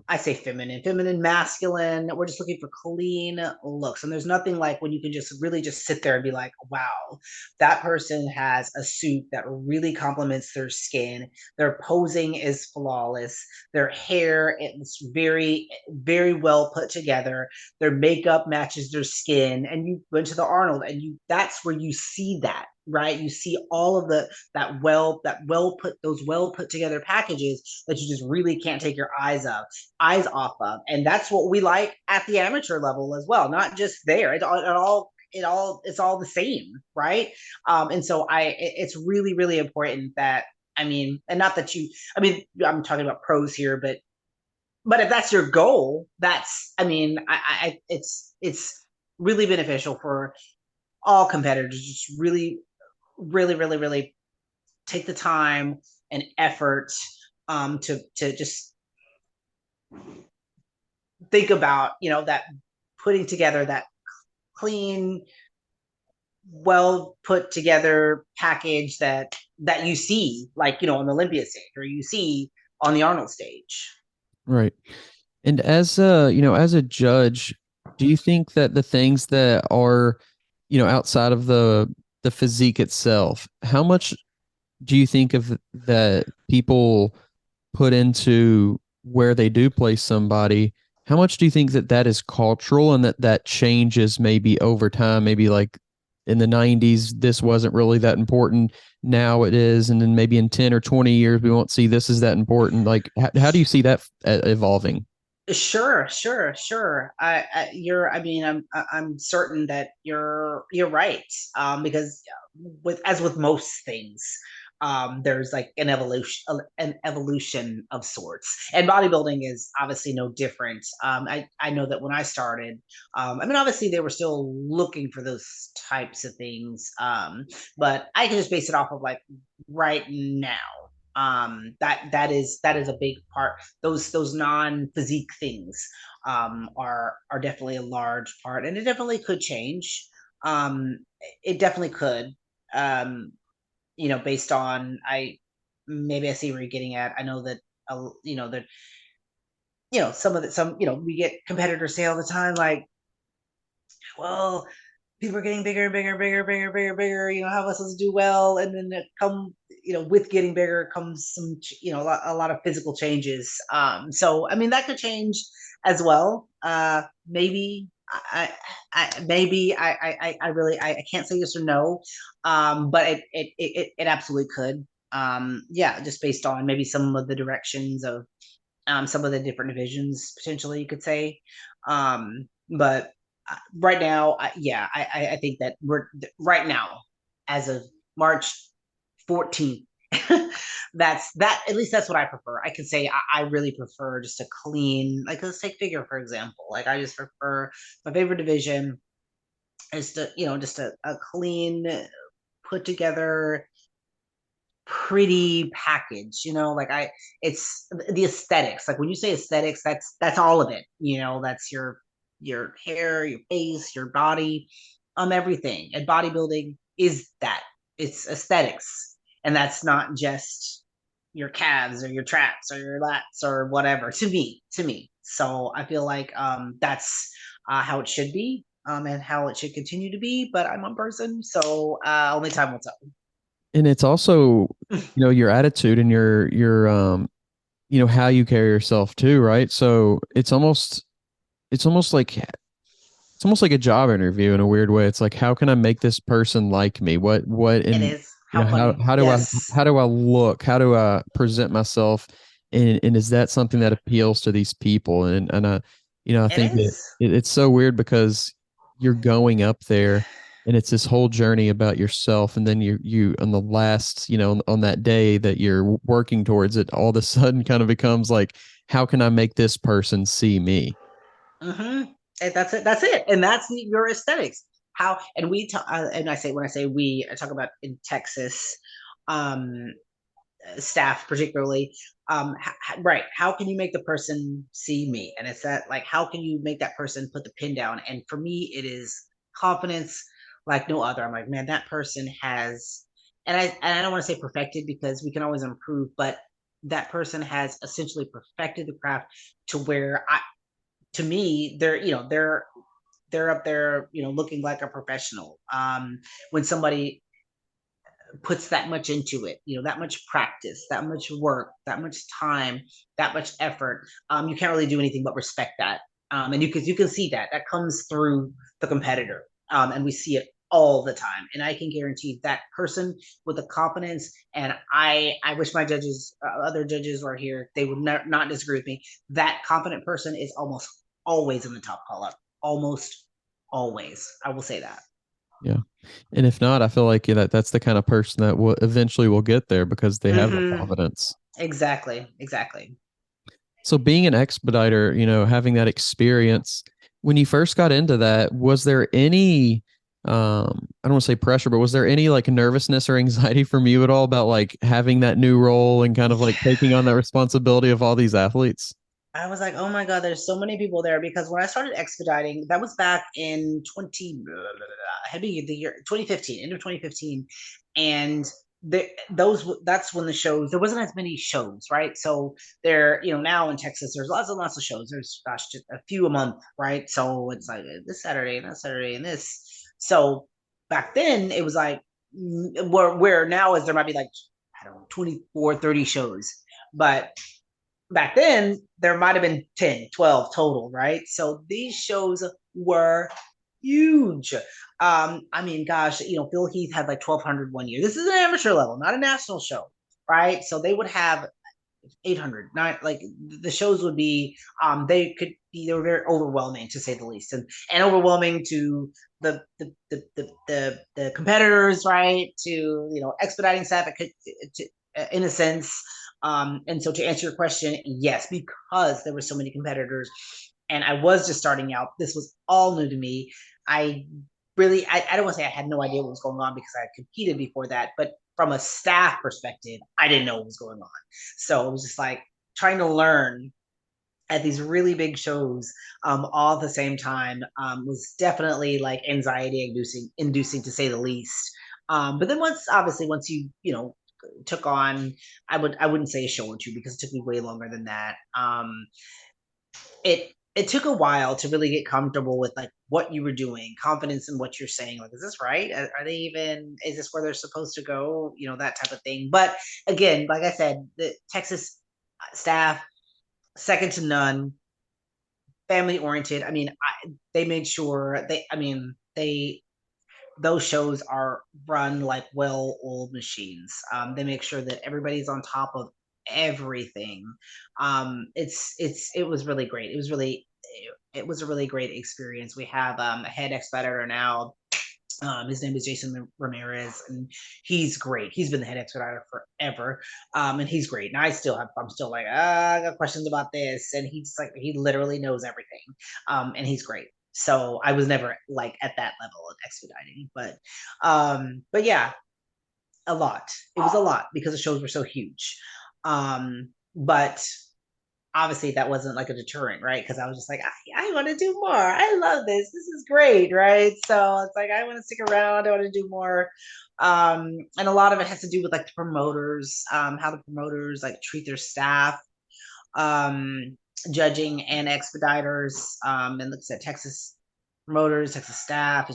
[SPEAKER 2] I say feminine, masculine. We're just looking for clean looks. And there's nothing like when you can just really just sit there and be like, wow, that person has a suit that really complements their skin. Their posing is flawless. Their hair is very, very well put together. Their makeup matches their skin. And you went to the Arnold, and that's where you see that, right? You see all of those well put together packages that you just really can't take your eyes off of. And that's what we like at the amateur level as well, not just there. It's all the same, right? And so it's really, really important that, I mean, and not that I'm talking about pros here, but if that's your goal, it's really beneficial for all competitors. Just really, really, really, really take the time and effort to just think about, that putting together that clean, well put together package that you see, like, on the Olympia stage, or you see on the Arnold stage.
[SPEAKER 1] Right. And as a judge, do you think that the things that are, outside of the physique itself, how much do you think of that people put into where they do place somebody? How much do you think that is cultural, and that changes maybe over time? Maybe like in the 90s, this wasn't really that important. Now it is. And then maybe in 10 or 20 years, we won't see this as that important. Like, how do you see that evolving?
[SPEAKER 2] Sure. I'm certain that you're right. Because with most things, there's like an evolution of sorts, and bodybuilding is obviously no different. I know that when I started, obviously they were still looking for those types of things, but I can just base it off of like right now. That is a big part. Those non-physique things are definitely a large part, and it definitely could change. It definitely could. Based on maybe I see where you're getting at. I know that we get competitors say all the time, like, well, people are getting bigger, how am I supposed to do well? And then with getting bigger comes some, a lot of physical changes. So, that could change as well. Maybe I can't say yes or no. But it absolutely could. Yeah, just based on maybe some of the directions of some of the different divisions, potentially, you could say. But right now, I think that we're right now, as of March 14th, at least that's what I prefer. I can say I really prefer just a clean, like let's take figure, for example. Like I just prefer, my favorite division is just a clean, put together, pretty package, like it's the aesthetics. Like when you say aesthetics, that's all of it. That's your hair, your face, your body, everything. And bodybuilding is that. It's aesthetics. And that's not just your calves or your traps or your lats or whatever, to me. So I feel like that's how it should be, and how it should continue to be. But I'm one person, so only time will tell.
[SPEAKER 1] And it's also, your attitude and your how you carry yourself too, right? So it's almost like a job interview in a weird way. It's like, how can I make this person like me?
[SPEAKER 2] It
[SPEAKER 1] And
[SPEAKER 2] is. How funny.
[SPEAKER 1] how do
[SPEAKER 2] Yes.
[SPEAKER 1] I look? How do I present myself? And is that something that appeals to these people? And I
[SPEAKER 2] It
[SPEAKER 1] think
[SPEAKER 2] is.
[SPEAKER 1] it's so weird because you're going up there and it's this whole journey about yourself. And then you on the last, on that day that you're working towards it, all of a sudden kind of becomes like, how can I make this person see me?
[SPEAKER 2] Mm-hmm. And that's it. That's it. And that's your aesthetics. How and we talk. And when I say we, I talk about in Texas, um, staff particularly. Right. How can you make the person see me? And it's that, like, how can you make that person put the pin down? And for me, it is confidence like no other. I'm like, man, that person has, and I don't want to say perfected because we can always improve, but that person has essentially perfected the craft to where to me, they're up there, looking like a professional. When somebody puts that much into it, that much practice, that much work, that much time, that much effort, you can't really do anything but respect that. And you can see that comes through the competitor, and we see it all the time. And I can guarantee that person with the confidence, and I wish my other judges were here, they would not disagree with me. That confident person is almost always in the top call up, almost always. I will say that.
[SPEAKER 1] Yeah. And if not, I feel like that's the kind of person that will eventually will get there because they have the
[SPEAKER 2] Mm-hmm.
[SPEAKER 1] confidence.
[SPEAKER 2] Exactly.
[SPEAKER 1] So being an expediter, having that experience, when you first got into that, was there any I don't want to say pressure, but was there any like nervousness or anxiety from you at all about like having that new role and kind of like taking on that responsibility of all these athletes?
[SPEAKER 2] I was like, oh my God, there's so many people there, because when I started expediting, that was back in had the year 2015, end of 2015. And that's when the shows, there wasn't as many shows, right? So there, now in Texas, there's lots and lots of shows. There's, gosh, just a few a month, right? So it's like this Saturday and that Saturday and this. So back then it was like, where now is there might be like, I don't know, 24, 30 shows. But back then there might have been 10, 12 total, right? So these shows were huge. I mean, gosh, Phil Heath had like 1,200 one year. This is an amateur level, not a national show, right? So they would have 800, not like the shows would be, they were very overwhelming, to say the least, and overwhelming to the competitors, right? To, expediting staff, in a sense. And so to answer your question, yes, because there were so many competitors and I was just starting out, this was all new to me. I don't want to say I had no idea what was going on because I had competed before that, but from a staff perspective, I didn't know what was going on. So it was just like trying to learn at these really big shows, all at the same time, was definitely like anxiety inducing, to say the least. But then once you took on, I wouldn't say a show or two because it took me way longer than that. It took a while to really get comfortable with like what you were doing, confidence in what you're saying. Like, is this right? Are they even? Is this where they're supposed to go? That type of thing. But again, like I said, the Texas staff, second to none, family oriented. I mean, they made sure those shows are run like well-oiled machines. They make sure that everybody's on top of everything. It was really great. It was really it was a really great experience. We have a head expeditor now. His name is Jason Ramirez, and he's great. He's been the head expeditor forever, and he's great. And I'm still like, I got questions about this, and he literally knows everything, and he's great. So I was never like at that level of expediting, but yeah, a lot. It was a lot because the shows were so huge, but obviously that wasn't like a deterrent, right? Because I was just like, I want to do more. I love this. This is great, right? So it's like, I want to stick around. I want to do more. And a lot of it has to do with like the promoters, how the promoters like treat their staff, judging and expediters, and looks at Texas promoters, Texas staff.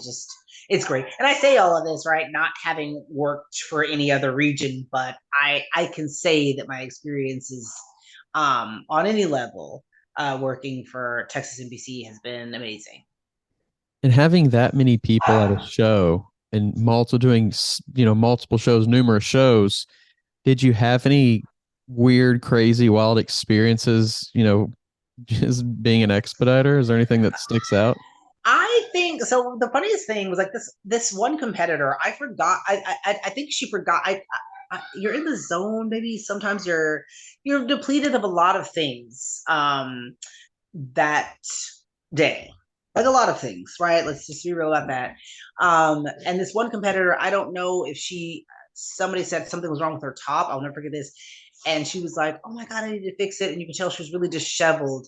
[SPEAKER 2] It's great. And I say all of this, right? Not having worked for any other region, but I can say that my experience is, on any level, working for Texas NPC has been amazing.
[SPEAKER 1] And having that many people at a show and multiple shows, numerous shows, did you have any weird, crazy, wild experiences, just being an expediter? Is there anything that sticks out?
[SPEAKER 2] I think so. The funniest thing was like this one competitor. I forgot. I think she forgot. You're in the zone. Maybe sometimes you're depleted of a lot of things that day, like a lot of things, right? Let's just be real about that. And this one competitor, I don't know if somebody said something was wrong with her top. I'll never forget this. And she was like, oh my God, I need to fix it. And you can tell she was really disheveled.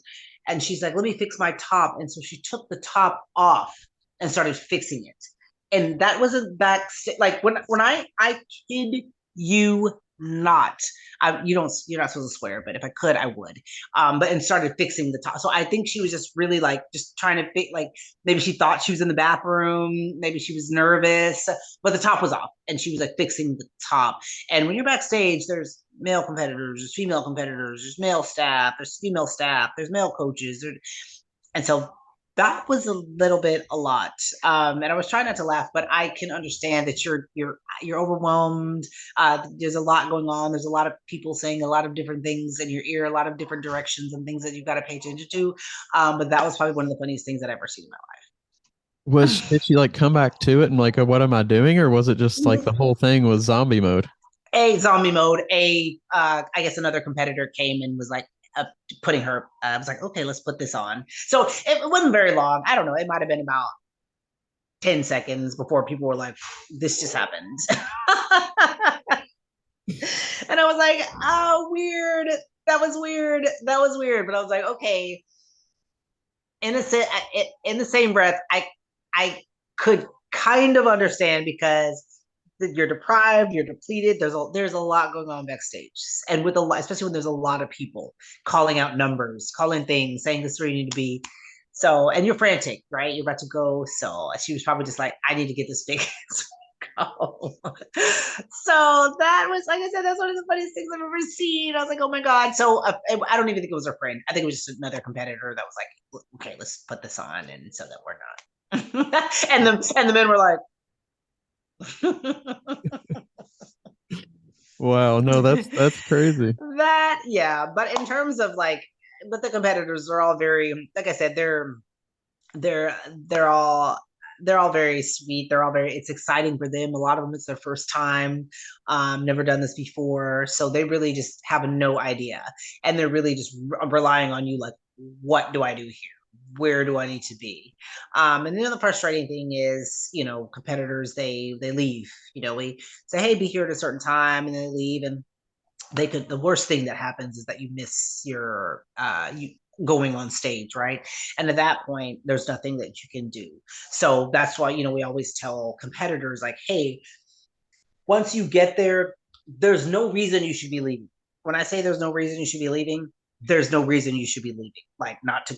[SPEAKER 2] And she's like, let me fix my top. And so she took the top off and started fixing it. And that wasn't like when I kid you not, you're not supposed to swear, but if I could, I would. And started fixing the top. So I think she was just really like just trying to fix, like maybe she thought she was in the bathroom, maybe she was nervous, but the top was off and she was like fixing the top. And when you're backstage, there's male competitors, there's female competitors, there's male staff, there's female staff, there's male coaches, and so that was a little bit a lot. And I was trying not to laugh, but I can understand that you're overwhelmed. There's a lot going on. There's a lot of people saying a lot of different things in your ear, a lot of different directions and things that you've got to pay attention to. But that was probably one of the funniest things I've ever seen in my life.
[SPEAKER 1] Did she like come back to it and like, what am I doing? Or was it just like the whole thing was zombie mode?
[SPEAKER 2] Zombie mode. I guess another competitor came and was like, putting her, I was like, okay, let's put this on. So it wasn't very long. I don't know. It might've been about 10 seconds before people were like, this just happened. And I was like, oh, weird. That was weird. But I was like, okay. In the same breath, I could kind of understand because you're deprived, you're depleted. There's a lot going on backstage, and especially when there's a lot of people calling out numbers, calling things, saying this is where you need to be. So, and you're frantic, right? You're about to go. So she was probably just like, I need to get this fixed. So that was, like I said, that's one of the funniest things I've ever seen. I was like, oh my God. So I don't even think it was her friend. I think it was just another competitor that was like, okay, let's put this on, and so that we're not. and the men were like,
[SPEAKER 1] wow, no, that's crazy.
[SPEAKER 2] But in terms of like, but the competitors are all very, like I said, they're all very sweet. It's exciting for them. A lot of them, it's their first time, never done this before, so they really just have no idea, and they're really just relying on you. Like, what do I do here? Where do I need to be? And then the frustrating thing is, competitors, they leave. We say, hey, be here at a certain time, and they leave, and the worst thing that happens is that you miss your going on stage, right? And at that point, there's nothing that you can do. So that's why, we always tell competitors like, hey, once you get there, there's no reason you should be leaving. When I say there's no reason you should be leaving, there's no reason you should be leaving. Like, not to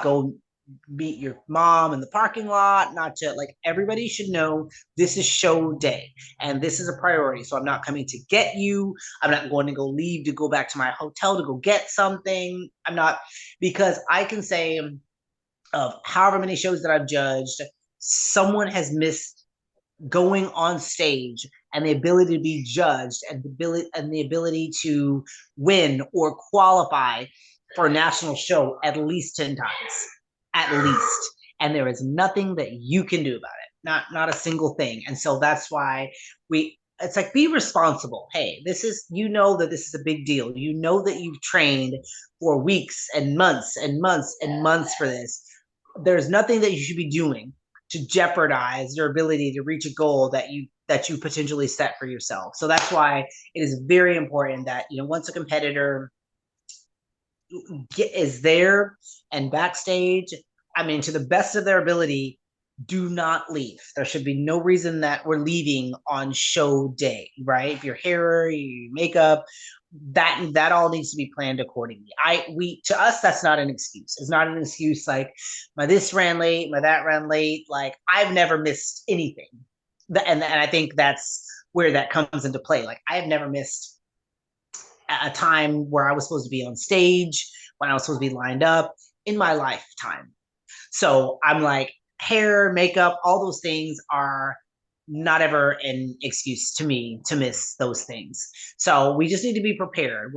[SPEAKER 2] go meet your mom in the parking lot, not to, like, everybody should know this is show day and this is a priority. So I'm not coming to get you. I'm not going to go leave to go back to my hotel to go get something. I'm not, because I can say of however many shows that I've judged, someone has missed going on stage and the ability to be judged and the ability to win or qualify for a national show at least 10 times. at least. And there is nothing that you can do about it. Not a single thing. And so that's why it's like, be responsible. Hey, this is, you know, that this is a big deal. You know that you've trained for weeks and months and months and months for this. There's nothing that you should be doing to jeopardize your ability to reach a goal that you potentially set for yourself. So that's why it is very important that, you know, once a competitor is there and backstage, I mean, to the best of their ability, do not leave. There should be no reason that we're leaving on show day, right? If your hair, your makeup, that all needs to be planned accordingly. To us, that's not an excuse. It's not an excuse like, my this ran late, my that ran late. Like, I've never missed anything. And I think that's where that comes into play. Like, I have never missed a time where I was supposed to be on stage, when I was supposed to be lined up in my lifetime. So I'm like, hair, makeup, all those things are not ever an excuse to me to miss those things. So we just need to be prepared.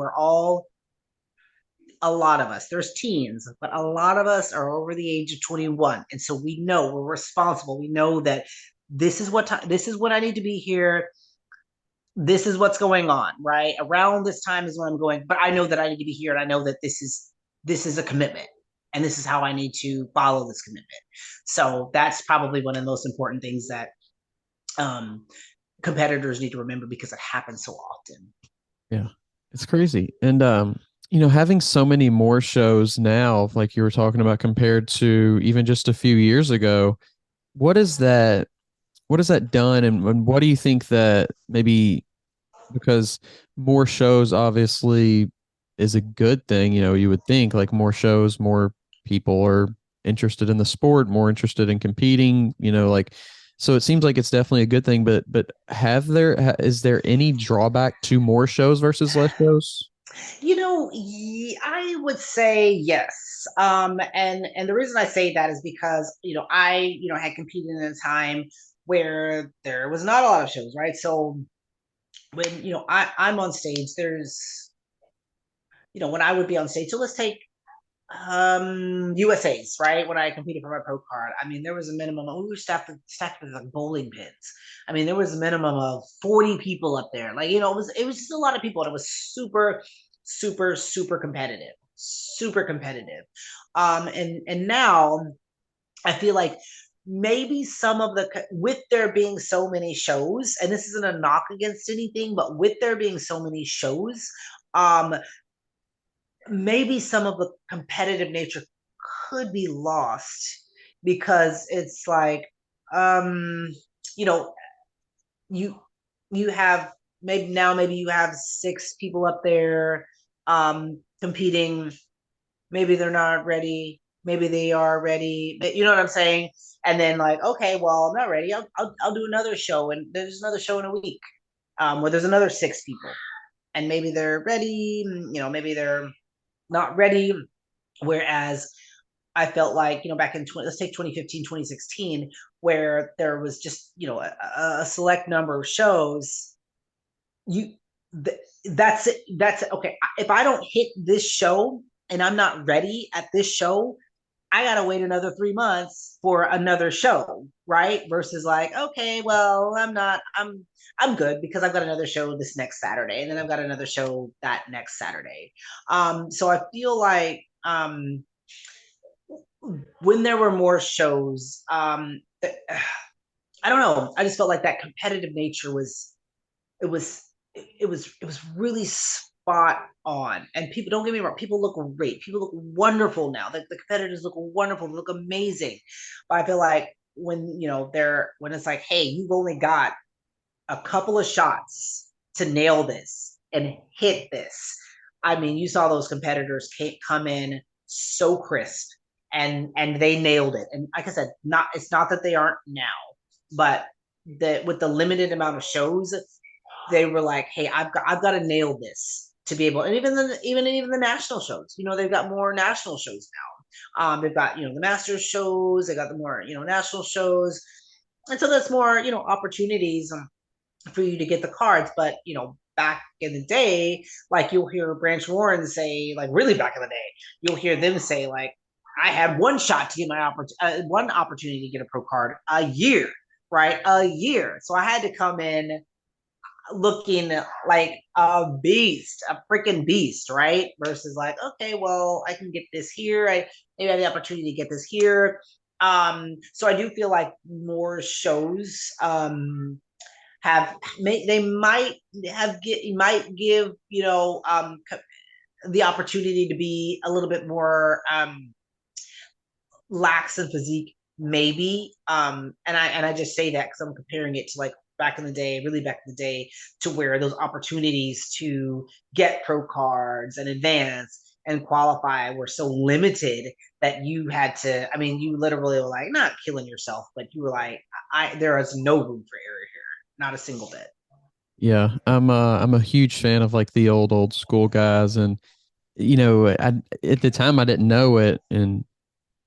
[SPEAKER 2] A lot of us, there's teens, but a lot of us are over the age of 21. And so we know we're responsible. We know that this is what I need to be here. This is what's going on, right? Around this time is when I'm going, but I know that I need to be here. And I know that this is a commitment. And this is how I need to follow this commitment. So that's probably one of the most important things that competitors need to remember, because it happens so often.
[SPEAKER 1] Yeah, it's crazy. And, you know, having so many more shows now, like you were talking about, compared to even just a few years ago, what has that done? And what do you think that maybe, because more shows obviously is a good thing, you know, you would think like more shows, more people are interested in the sport, more interested in competing, you know, like, so it seems like it's definitely a good thing, but is there any drawback to more shows versus less shows?
[SPEAKER 2] You know, I would say yes. And the reason I say that is because, you know, I had competed in a time where there was not a lot of shows, right? So when, you know, I'm on stage, there's, you know, when I would be on stage, so let's take USA's, right? When I competed for my pro card, I mean, there was a minimum, we were stacked with like bowling pins. I mean, there was a minimum of 40 people up there. Like, you know, it was just a lot of people, and it was super, super, super competitive. Super competitive. And now I feel like maybe with there being so many shows, and this isn't a knock against anything, but with there being so many shows, maybe some of the competitive nature could be lost, because it's like, you know, you have maybe you have 6 people up there competing. Maybe they're not ready, maybe they are ready, you know what I'm saying? And then, like, okay, well, I'm not ready, I'll do another show, and there's another show in a week where there's another 6 people, and maybe they're ready, you know, maybe they're not ready. Whereas I felt like, you know, back in let's take 2015, 2016, where there was just, you know, a select number of shows. That's it. That's it. Okay. If I don't hit this show and I'm not ready at this show, I gotta wait another 3 months for another show, right? Versus like, okay, well, I'm good, because I've got another show this next Saturday, and then I've got another show that next Saturday. So I feel like when there were more shows, I don't know. I just felt like that competitive nature was really spot on. And people, don't get me wrong, people look great. People look wonderful now. The competitors look wonderful. They look amazing. But I feel like when, you know, when it's like, hey, you've only got a couple of shots to nail this and hit this. I mean, you saw those competitors come in so crisp, and they nailed it. And like I said, it's not that they aren't now, but with the limited amount of shows, they were like, hey, I've got to nail this to be able. And even the national shows, you know, they've got more national shows now. They've got, you know, the Masters shows, they got the more, you know, national shows, and so that's more, you know, opportunities for you to get the cards. But, you know, back in the day, like, you'll hear Branch Warren say, like, really back in the day, you'll hear them say, like, I had one shot to get my one opportunity to get a pro card a year, right? A year. So I had to come in looking like a beast, a freaking beast, right? Versus like, okay, well, I can get this here. Maybe I have the opportunity to get this here. So I do feel like more shows might give the opportunity to be a little bit more lax in physique, maybe. And I just say that because I'm comparing it to like back in the day, really back in the day, to where those opportunities to get pro cards and advance and qualify were so limited that you had to, I mean, you literally were like not killing yourself, but you were like, there is no room for error here, not a single bit.
[SPEAKER 1] Yeah, I'm a huge fan of like the old school guys, and at the time I didn't know it, and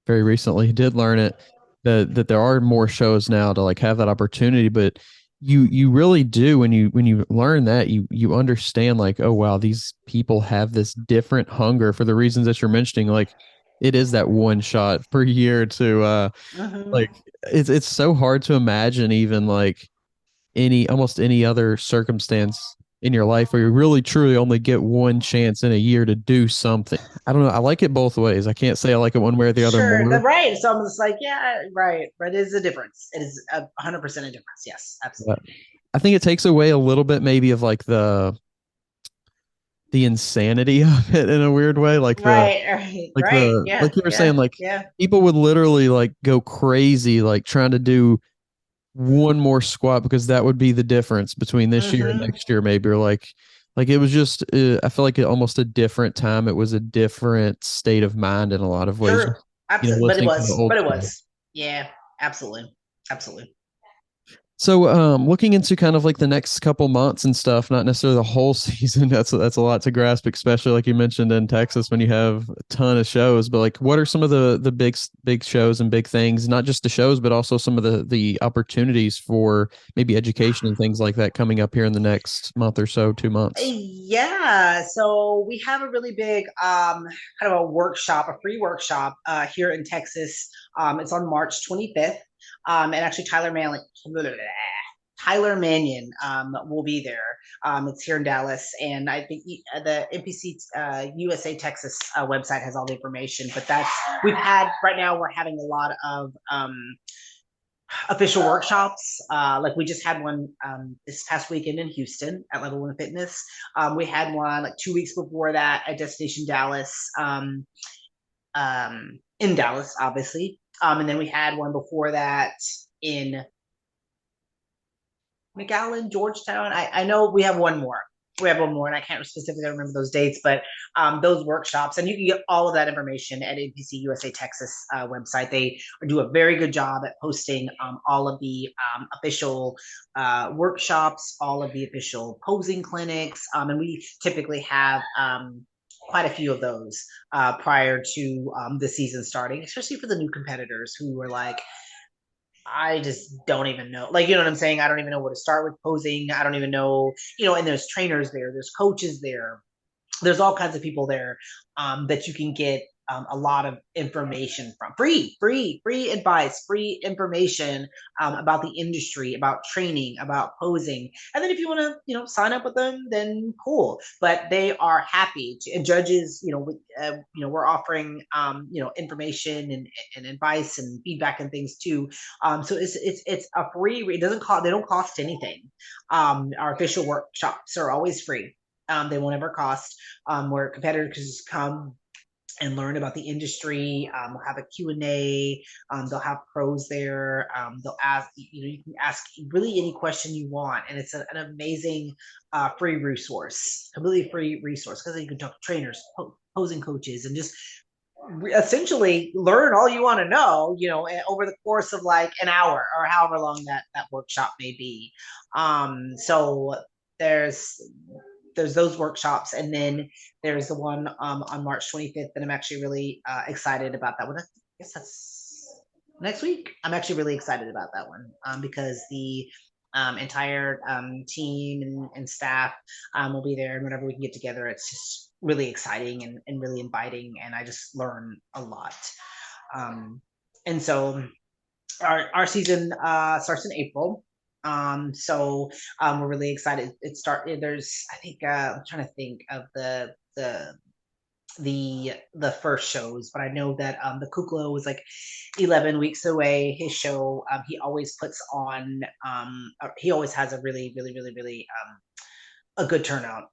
[SPEAKER 1] very recently did learn it that there are more shows now to like have that opportunity. But you really do when you learn that you understand like, oh wow, these people have this different hunger for the reasons that you're mentioning. Like it is that one shot per year to
[SPEAKER 2] Mm-hmm.
[SPEAKER 1] like it's so hard to imagine even like almost any other circumstance in your life where you really truly only get one chance in a year to do something. I don't know. I like it both ways. I can't say I like it one way or the other
[SPEAKER 2] Sure,
[SPEAKER 1] more.
[SPEAKER 2] right. So I'm just like, yeah, right. But it is a difference. It is 100% a difference. Yes,
[SPEAKER 1] But
[SPEAKER 2] absolutely.
[SPEAKER 1] I think it takes away a little bit maybe of like the insanity of it in a weird way.
[SPEAKER 2] Right. Yeah,
[SPEAKER 1] Like you were
[SPEAKER 2] yeah,
[SPEAKER 1] saying, like
[SPEAKER 2] yeah.
[SPEAKER 1] people would literally like go crazy like trying to do one more squat because that would be the difference between this year and
[SPEAKER 2] Mm-hmm.
[SPEAKER 1] next year maybe, or like it was just I feel like almost a different time. It was a different state of mind in a lot of ways,
[SPEAKER 2] True. Absolutely.
[SPEAKER 1] listening to the old
[SPEAKER 2] But it
[SPEAKER 1] school.
[SPEAKER 2] was. Yeah, absolutely. Absolutely.
[SPEAKER 1] So, looking into kind of like the next couple months and stuff, not necessarily the whole season. That's a lot to grasp, especially like you mentioned in Texas when you have a ton of shows. But like, what are some of the big shows and big things? Not just the shows, but also some of the opportunities for maybe education and things like that coming up here in the next month or so, 2 months.
[SPEAKER 2] Yeah, so we have a really big kind of a workshop, a free workshop here in Texas. It's on March 25th. And actually Tyler Mannion will be there. It's here in Dallas, and I think the NPC USA Texas website has all the information. But right now we're having a lot of official workshops. Like we just had one this past weekend in Houston at Level One Fitness. We had one like 2 weeks before that at Destination Dallas, in Dallas, obviously. And then we had one before that in McAllen, Georgetown. I know we have one more. We have one more, and I can't specifically remember those dates, but those workshops, and you can get all of that information at NPC USA Texas website. They do a very good job at posting all of the official workshops, all of the official posing clinics, and we typically have quite a few of those prior to the season starting, especially for the new competitors who are like, I just don't even know. Like, you know what I'm saying? I don't even know where to start with posing. I don't even know, and there's trainers there, there's coaches there, there's all kinds of people there that you can get a lot of information from. Free advice, free information about the industry, about training, about posing. And then if you want to, sign up with them, then cool. But they are happy to, and judges, we're offering, information and advice and feedback and things too. So it's a free. It doesn't cost. They don't cost anything. Our official workshops are always free. They won't ever cost, where competitors come and learn about the industry. We'll have a Q&A. They'll have pros there. They'll ask, you can ask really any question you want. And it's an amazing free resource, completely free resource, because you can talk to trainers, posing coaches, and just essentially learn all you want to know, over the course of like an hour or however long that workshop may be. So there's those workshops, and then there's the one on March 25th that I'm actually really excited about. That one, I guess that's next week. I'm actually really excited about that one because the entire team and staff will be there, and whenever we can get together, it's just really exciting and really inviting, and I just learn a lot. And so our season starts in April. So we're really excited. There's, I think, I'm trying to think of the first shows, but I know that the Kukla was like 11 weeks away. His show, he always puts on, he always has a really, really, really, really a good turnout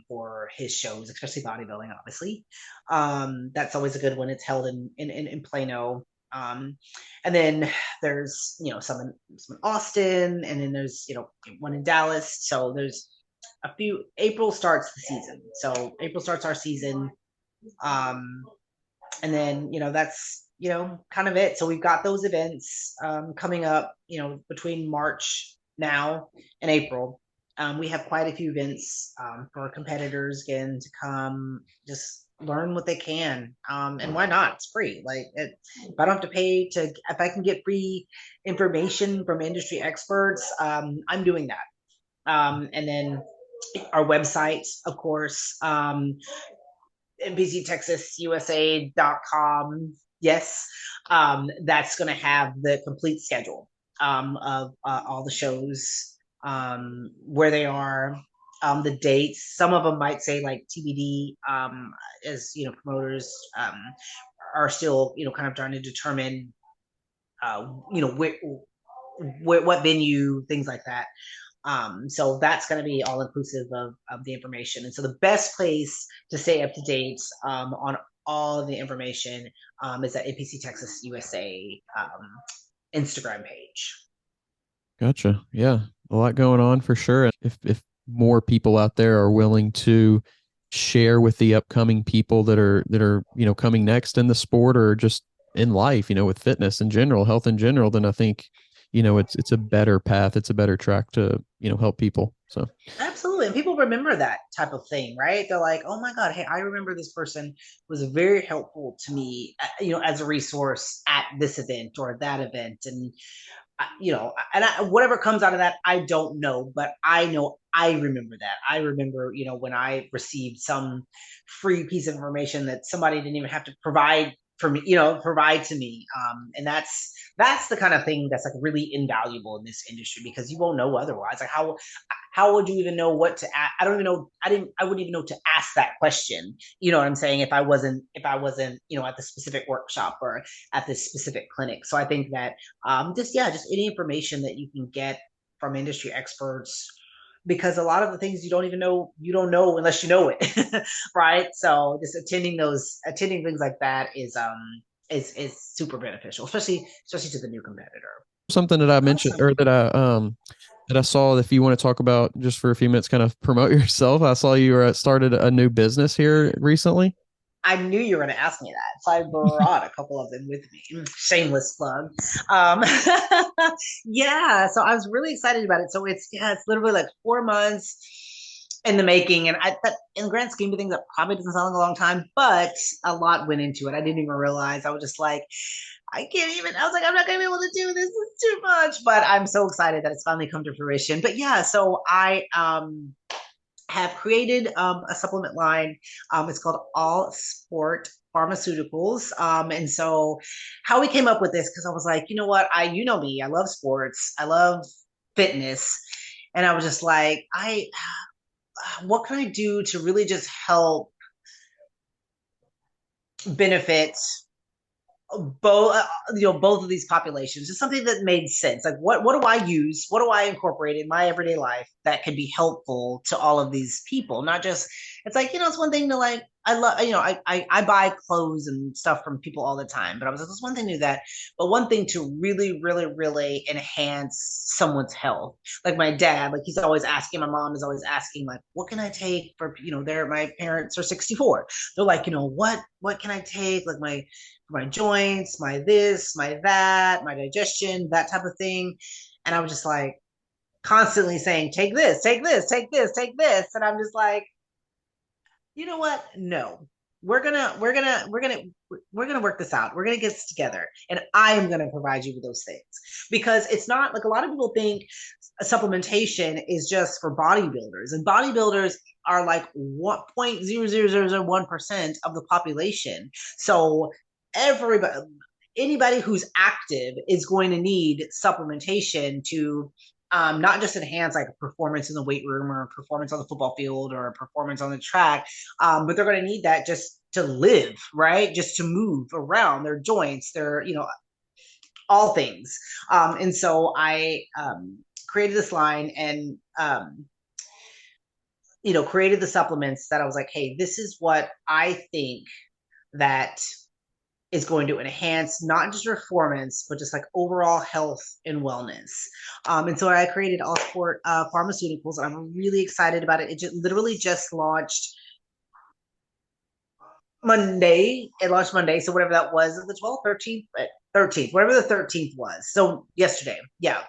[SPEAKER 2] for his shows, especially bodybuilding, obviously. That's always a good one. It's held in Plano. And then there's, some in Austin, and then there's, one in Dallas. So there's a few. April starts the season. So April starts our season. And then, that's, kind of it. So we've got those events coming up, between March now and April. We have quite a few events for competitors, again, to come just learn what they can. And why not? It's free. If I don't have to pay if I can get free information from industry experts, I'm doing that. And then our website, of course, NPC Texas USA.com. Yes. That's going to have the complete schedule of all the shows, where they are, the dates. Some of them might say like TBD, as promoters are still kind of trying to determine what venue, things like that. So that's going to be all inclusive of the information. And so the best place to stay up to date on all of the information is at NPC Texas USA Instagram page.
[SPEAKER 1] Gotcha. Yeah. A lot going on for sure. If more people out there are willing to share with the upcoming people that are, coming next in the sport or just in life, with fitness in general, health in general, then I think, it's a better path. It's a better track to, help people. So
[SPEAKER 2] absolutely. And people remember that type of thing, right? They're like, oh my God, hey, I remember this person was very helpful to me, as a resource at this event or that event. And, whatever comes out of that, I don't know, but I know I remember that. I remember, when I received some free piece of information that somebody didn't even have to provide for me, provide to me. And that's the kind of thing that's like really invaluable in this industry, because you won't know otherwise. Like how would you even know what to ask? I wouldn't even know to ask that question. You know what I'm saying? If I wasn't, at the specific workshop or at this specific clinic. So I think that just any information that you can get from industry experts, because a lot of the things you don't know unless you know it. Right. So just attending things like that is super beneficial, especially to the new competitor.
[SPEAKER 1] Something that I mentioned, or that I saw, if you want to talk about just for a few minutes, kind of promote yourself. I saw you started a new business here recently.
[SPEAKER 2] I knew you were going to ask me that, so I brought a couple of them with me. Shameless plug. Yeah, so I was really excited about it. So it's literally like 4 months in the making, and in the grand scheme of things, that probably doesn't sound like a long time, but a lot went into it. I didn't even realize. I was just like, I was like, I'm not going to be able to do this. It's too much, but I'm so excited that it's finally come to fruition. But yeah, so I have created a supplement line. It's called All Sport Pharmaceuticals. And so how we came up with this, because I was like, you know what, you know me, I love sports, I love fitness. And I was just like, what can I do to really just help benefit both of these populations? Just something that made sense. Like what do I use? What do I incorporate in my everyday life that can be helpful to all of these people? Not just, it's like, it's one thing to like, I love, I buy clothes and stuff from people all the time, but I was like, it's one thing to do that, but one thing to really, really, really enhance someone's health. Like my dad, like he's always asking, my mom is always asking, like, what can I take for, my parents are 64. They're like, what can I take? Like my joints, my this, my that, my digestion, that type of thing. And I was just like constantly saying, take this, take this, take this, take this. And I'm just like, you know what? No, we're gonna work this out. We're gonna get this together, and I am gonna provide you with those things, because it's not like a lot of people think supplementation is just for bodybuilders, and bodybuilders are like 1.00001% of the population. So everybody, anybody who's active is going to need supplementation to not just enhance like a performance in the weight room or a performance on the football field or a performance on the track, but they're going to need that just to live, right? Just to move around their joints, their, all things. And so I created this line and, created the supplements that I was like, hey, this is what I think that is going to enhance not just performance, but just like overall health and wellness. And so I created All Sport Pharmaceuticals. I'm really excited about it. It literally just launched Monday. It launched Monday. So whatever that was, the 12th, 13th, whatever the 13th was. So yesterday. Yeah.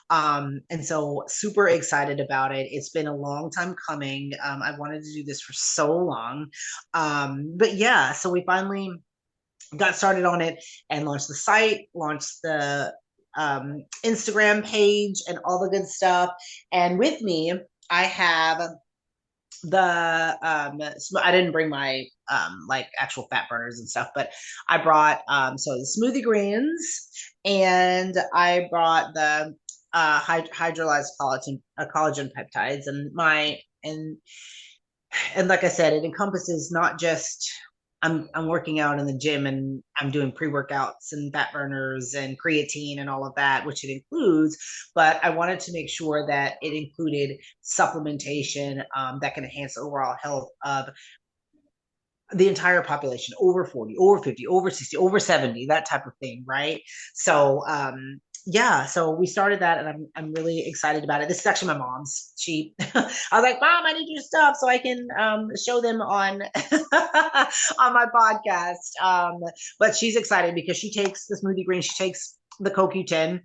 [SPEAKER 2] And so super excited about it. It's been a long time coming. I wanted to do this for so long. But yeah, so we finally got started on it and launched the site, launched the Instagram page and all the good stuff. And with me, I have I didn't bring my like actual fat burners and stuff, but I brought so the smoothie greens, and I brought the hydrolyzed collagen peptides, and like I said, it encompasses not just I'm working out in the gym and I'm doing pre-workouts and fat burners and creatine and all of that, which it includes, but I wanted to make sure that it included supplementation that can enhance the overall health of the entire population, over 40, over 50, over 60, over 70, that type of thing, right? So yeah, so we started that, and I'm really excited about it. This is actually my mom's. I was like, Mom, I need your stuff so I can show them on on my podcast. But she's excited because she takes the smoothie green, she takes the CoQ10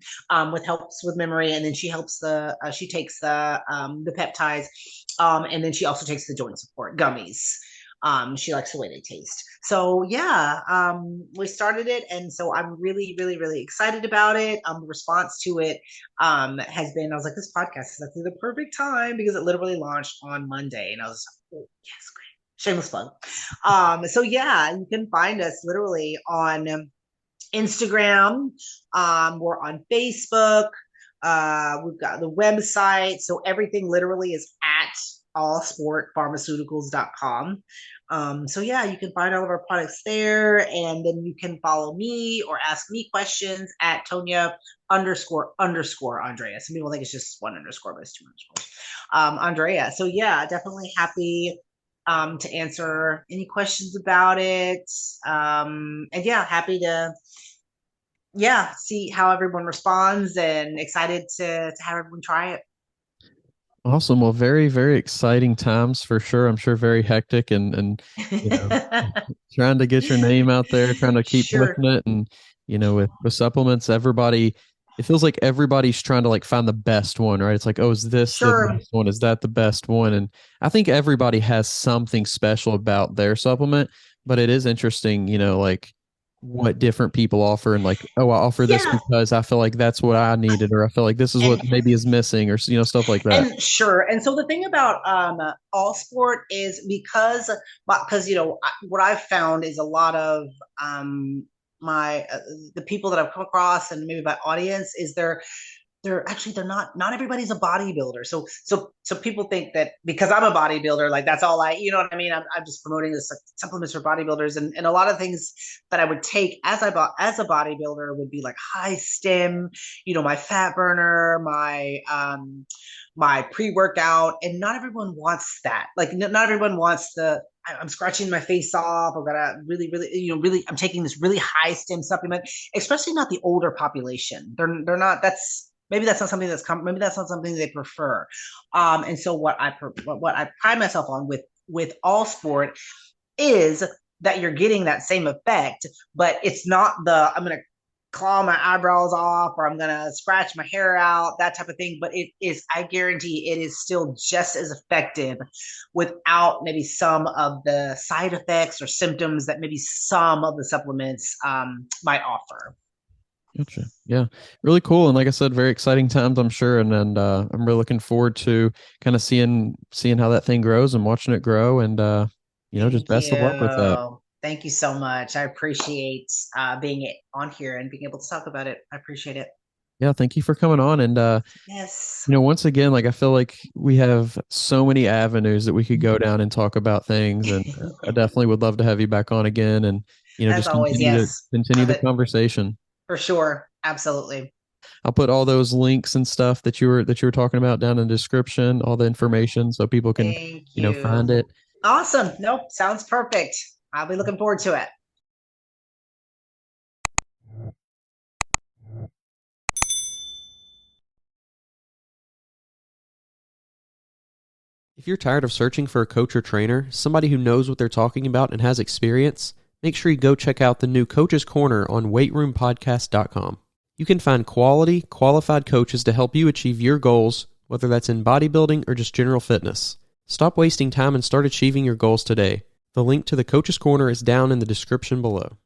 [SPEAKER 2] with helps with memory, and then she takes the peptides, and then she also takes the joint support gummies. She likes the way they taste. So yeah, we started it, and so I'm really, really, really excited about it. The response to it has been, I was like, this podcast is actually the perfect time because it literally launched on Monday, and I was like, oh, yes, great, shameless plug. So yeah, you can find us literally on Instagram. We're on Facebook. We've got the website, so everything literally is at allsportpharmaceuticals.com. So yeah, you can find all of our products there, and then you can follow me or ask me questions at Tonya _ Andrea. Some people think it's just one underscore, but it's two underscores. Andrea. So yeah, definitely happy to answer any questions about it. And yeah, happy to see how everyone responds, and excited to have everyone try it.
[SPEAKER 1] Awesome. Well, very, very exciting times for sure. I'm sure very hectic and trying to get your name out there, trying to keep pushing it. And, with supplements, it feels like everybody's trying to like find the best one, right? It's like, oh, is this the best one? Is that the best one? And I think everybody has something special about their supplement, but it is interesting, like what different people offer, and like, oh, I offer this because I feel like that's what I needed, or I feel like this is what maybe is missing, or stuff like that.
[SPEAKER 2] And so the thing about All Sport is because what I've found is a lot of the people that I've come across, and maybe my audience, is they're not everybody's a bodybuilder. So people think that because I'm a bodybuilder, like that's all you know what I mean? I'm just promoting this like supplements for bodybuilders, and a lot of things that I would take as a bodybuilder would be like high stim, my fat burner, my pre-workout, and not everyone wants that. Like not everyone wants I'm scratching my face off. I've got a really, really, I'm taking this really high stim supplement, especially not the older population. They're not, maybe that's not something maybe that's not something they prefer. And so what I pride myself on with All Sport is that you're getting that same effect, but it's not I'm going to claw my eyebrows off, or I'm going to scratch my hair out, that type of thing. But it is, I guarantee it is still just as effective without maybe some of the side effects or symptoms that maybe some of the supplements might offer.
[SPEAKER 1] Gotcha. Yeah, really cool. And like I said, very exciting times, I'm sure. And I'm really looking forward to kind of seeing how that thing grows and watching it grow. And just best of luck with that.
[SPEAKER 2] Thank you so much. I appreciate being on here and being able to talk about it. I appreciate it.
[SPEAKER 1] Yeah, thank you for coming on. And
[SPEAKER 2] Yes.
[SPEAKER 1] once again, like I feel like we have so many avenues that we could go down and talk about things, and I definitely would love to have you back on again, and
[SPEAKER 2] As
[SPEAKER 1] just
[SPEAKER 2] always, yes.
[SPEAKER 1] continue the conversation.
[SPEAKER 2] For sure. Absolutely.
[SPEAKER 1] I'll put all those links and stuff that you were talking about down in the description, all the information, so people can find it.
[SPEAKER 2] Awesome. Nope, sounds perfect. I'll be looking forward to it.
[SPEAKER 4] If you're tired of searching for a coach or trainer, somebody who knows what they're talking about and has experience, make sure you go check out the new Coach's Corner on weightroompodcast.com. You can find quality, qualified coaches to help you achieve your goals, whether that's in bodybuilding or just general fitness. Stop wasting time and start achieving your goals today. The link to the Coach's Corner is down in the description below.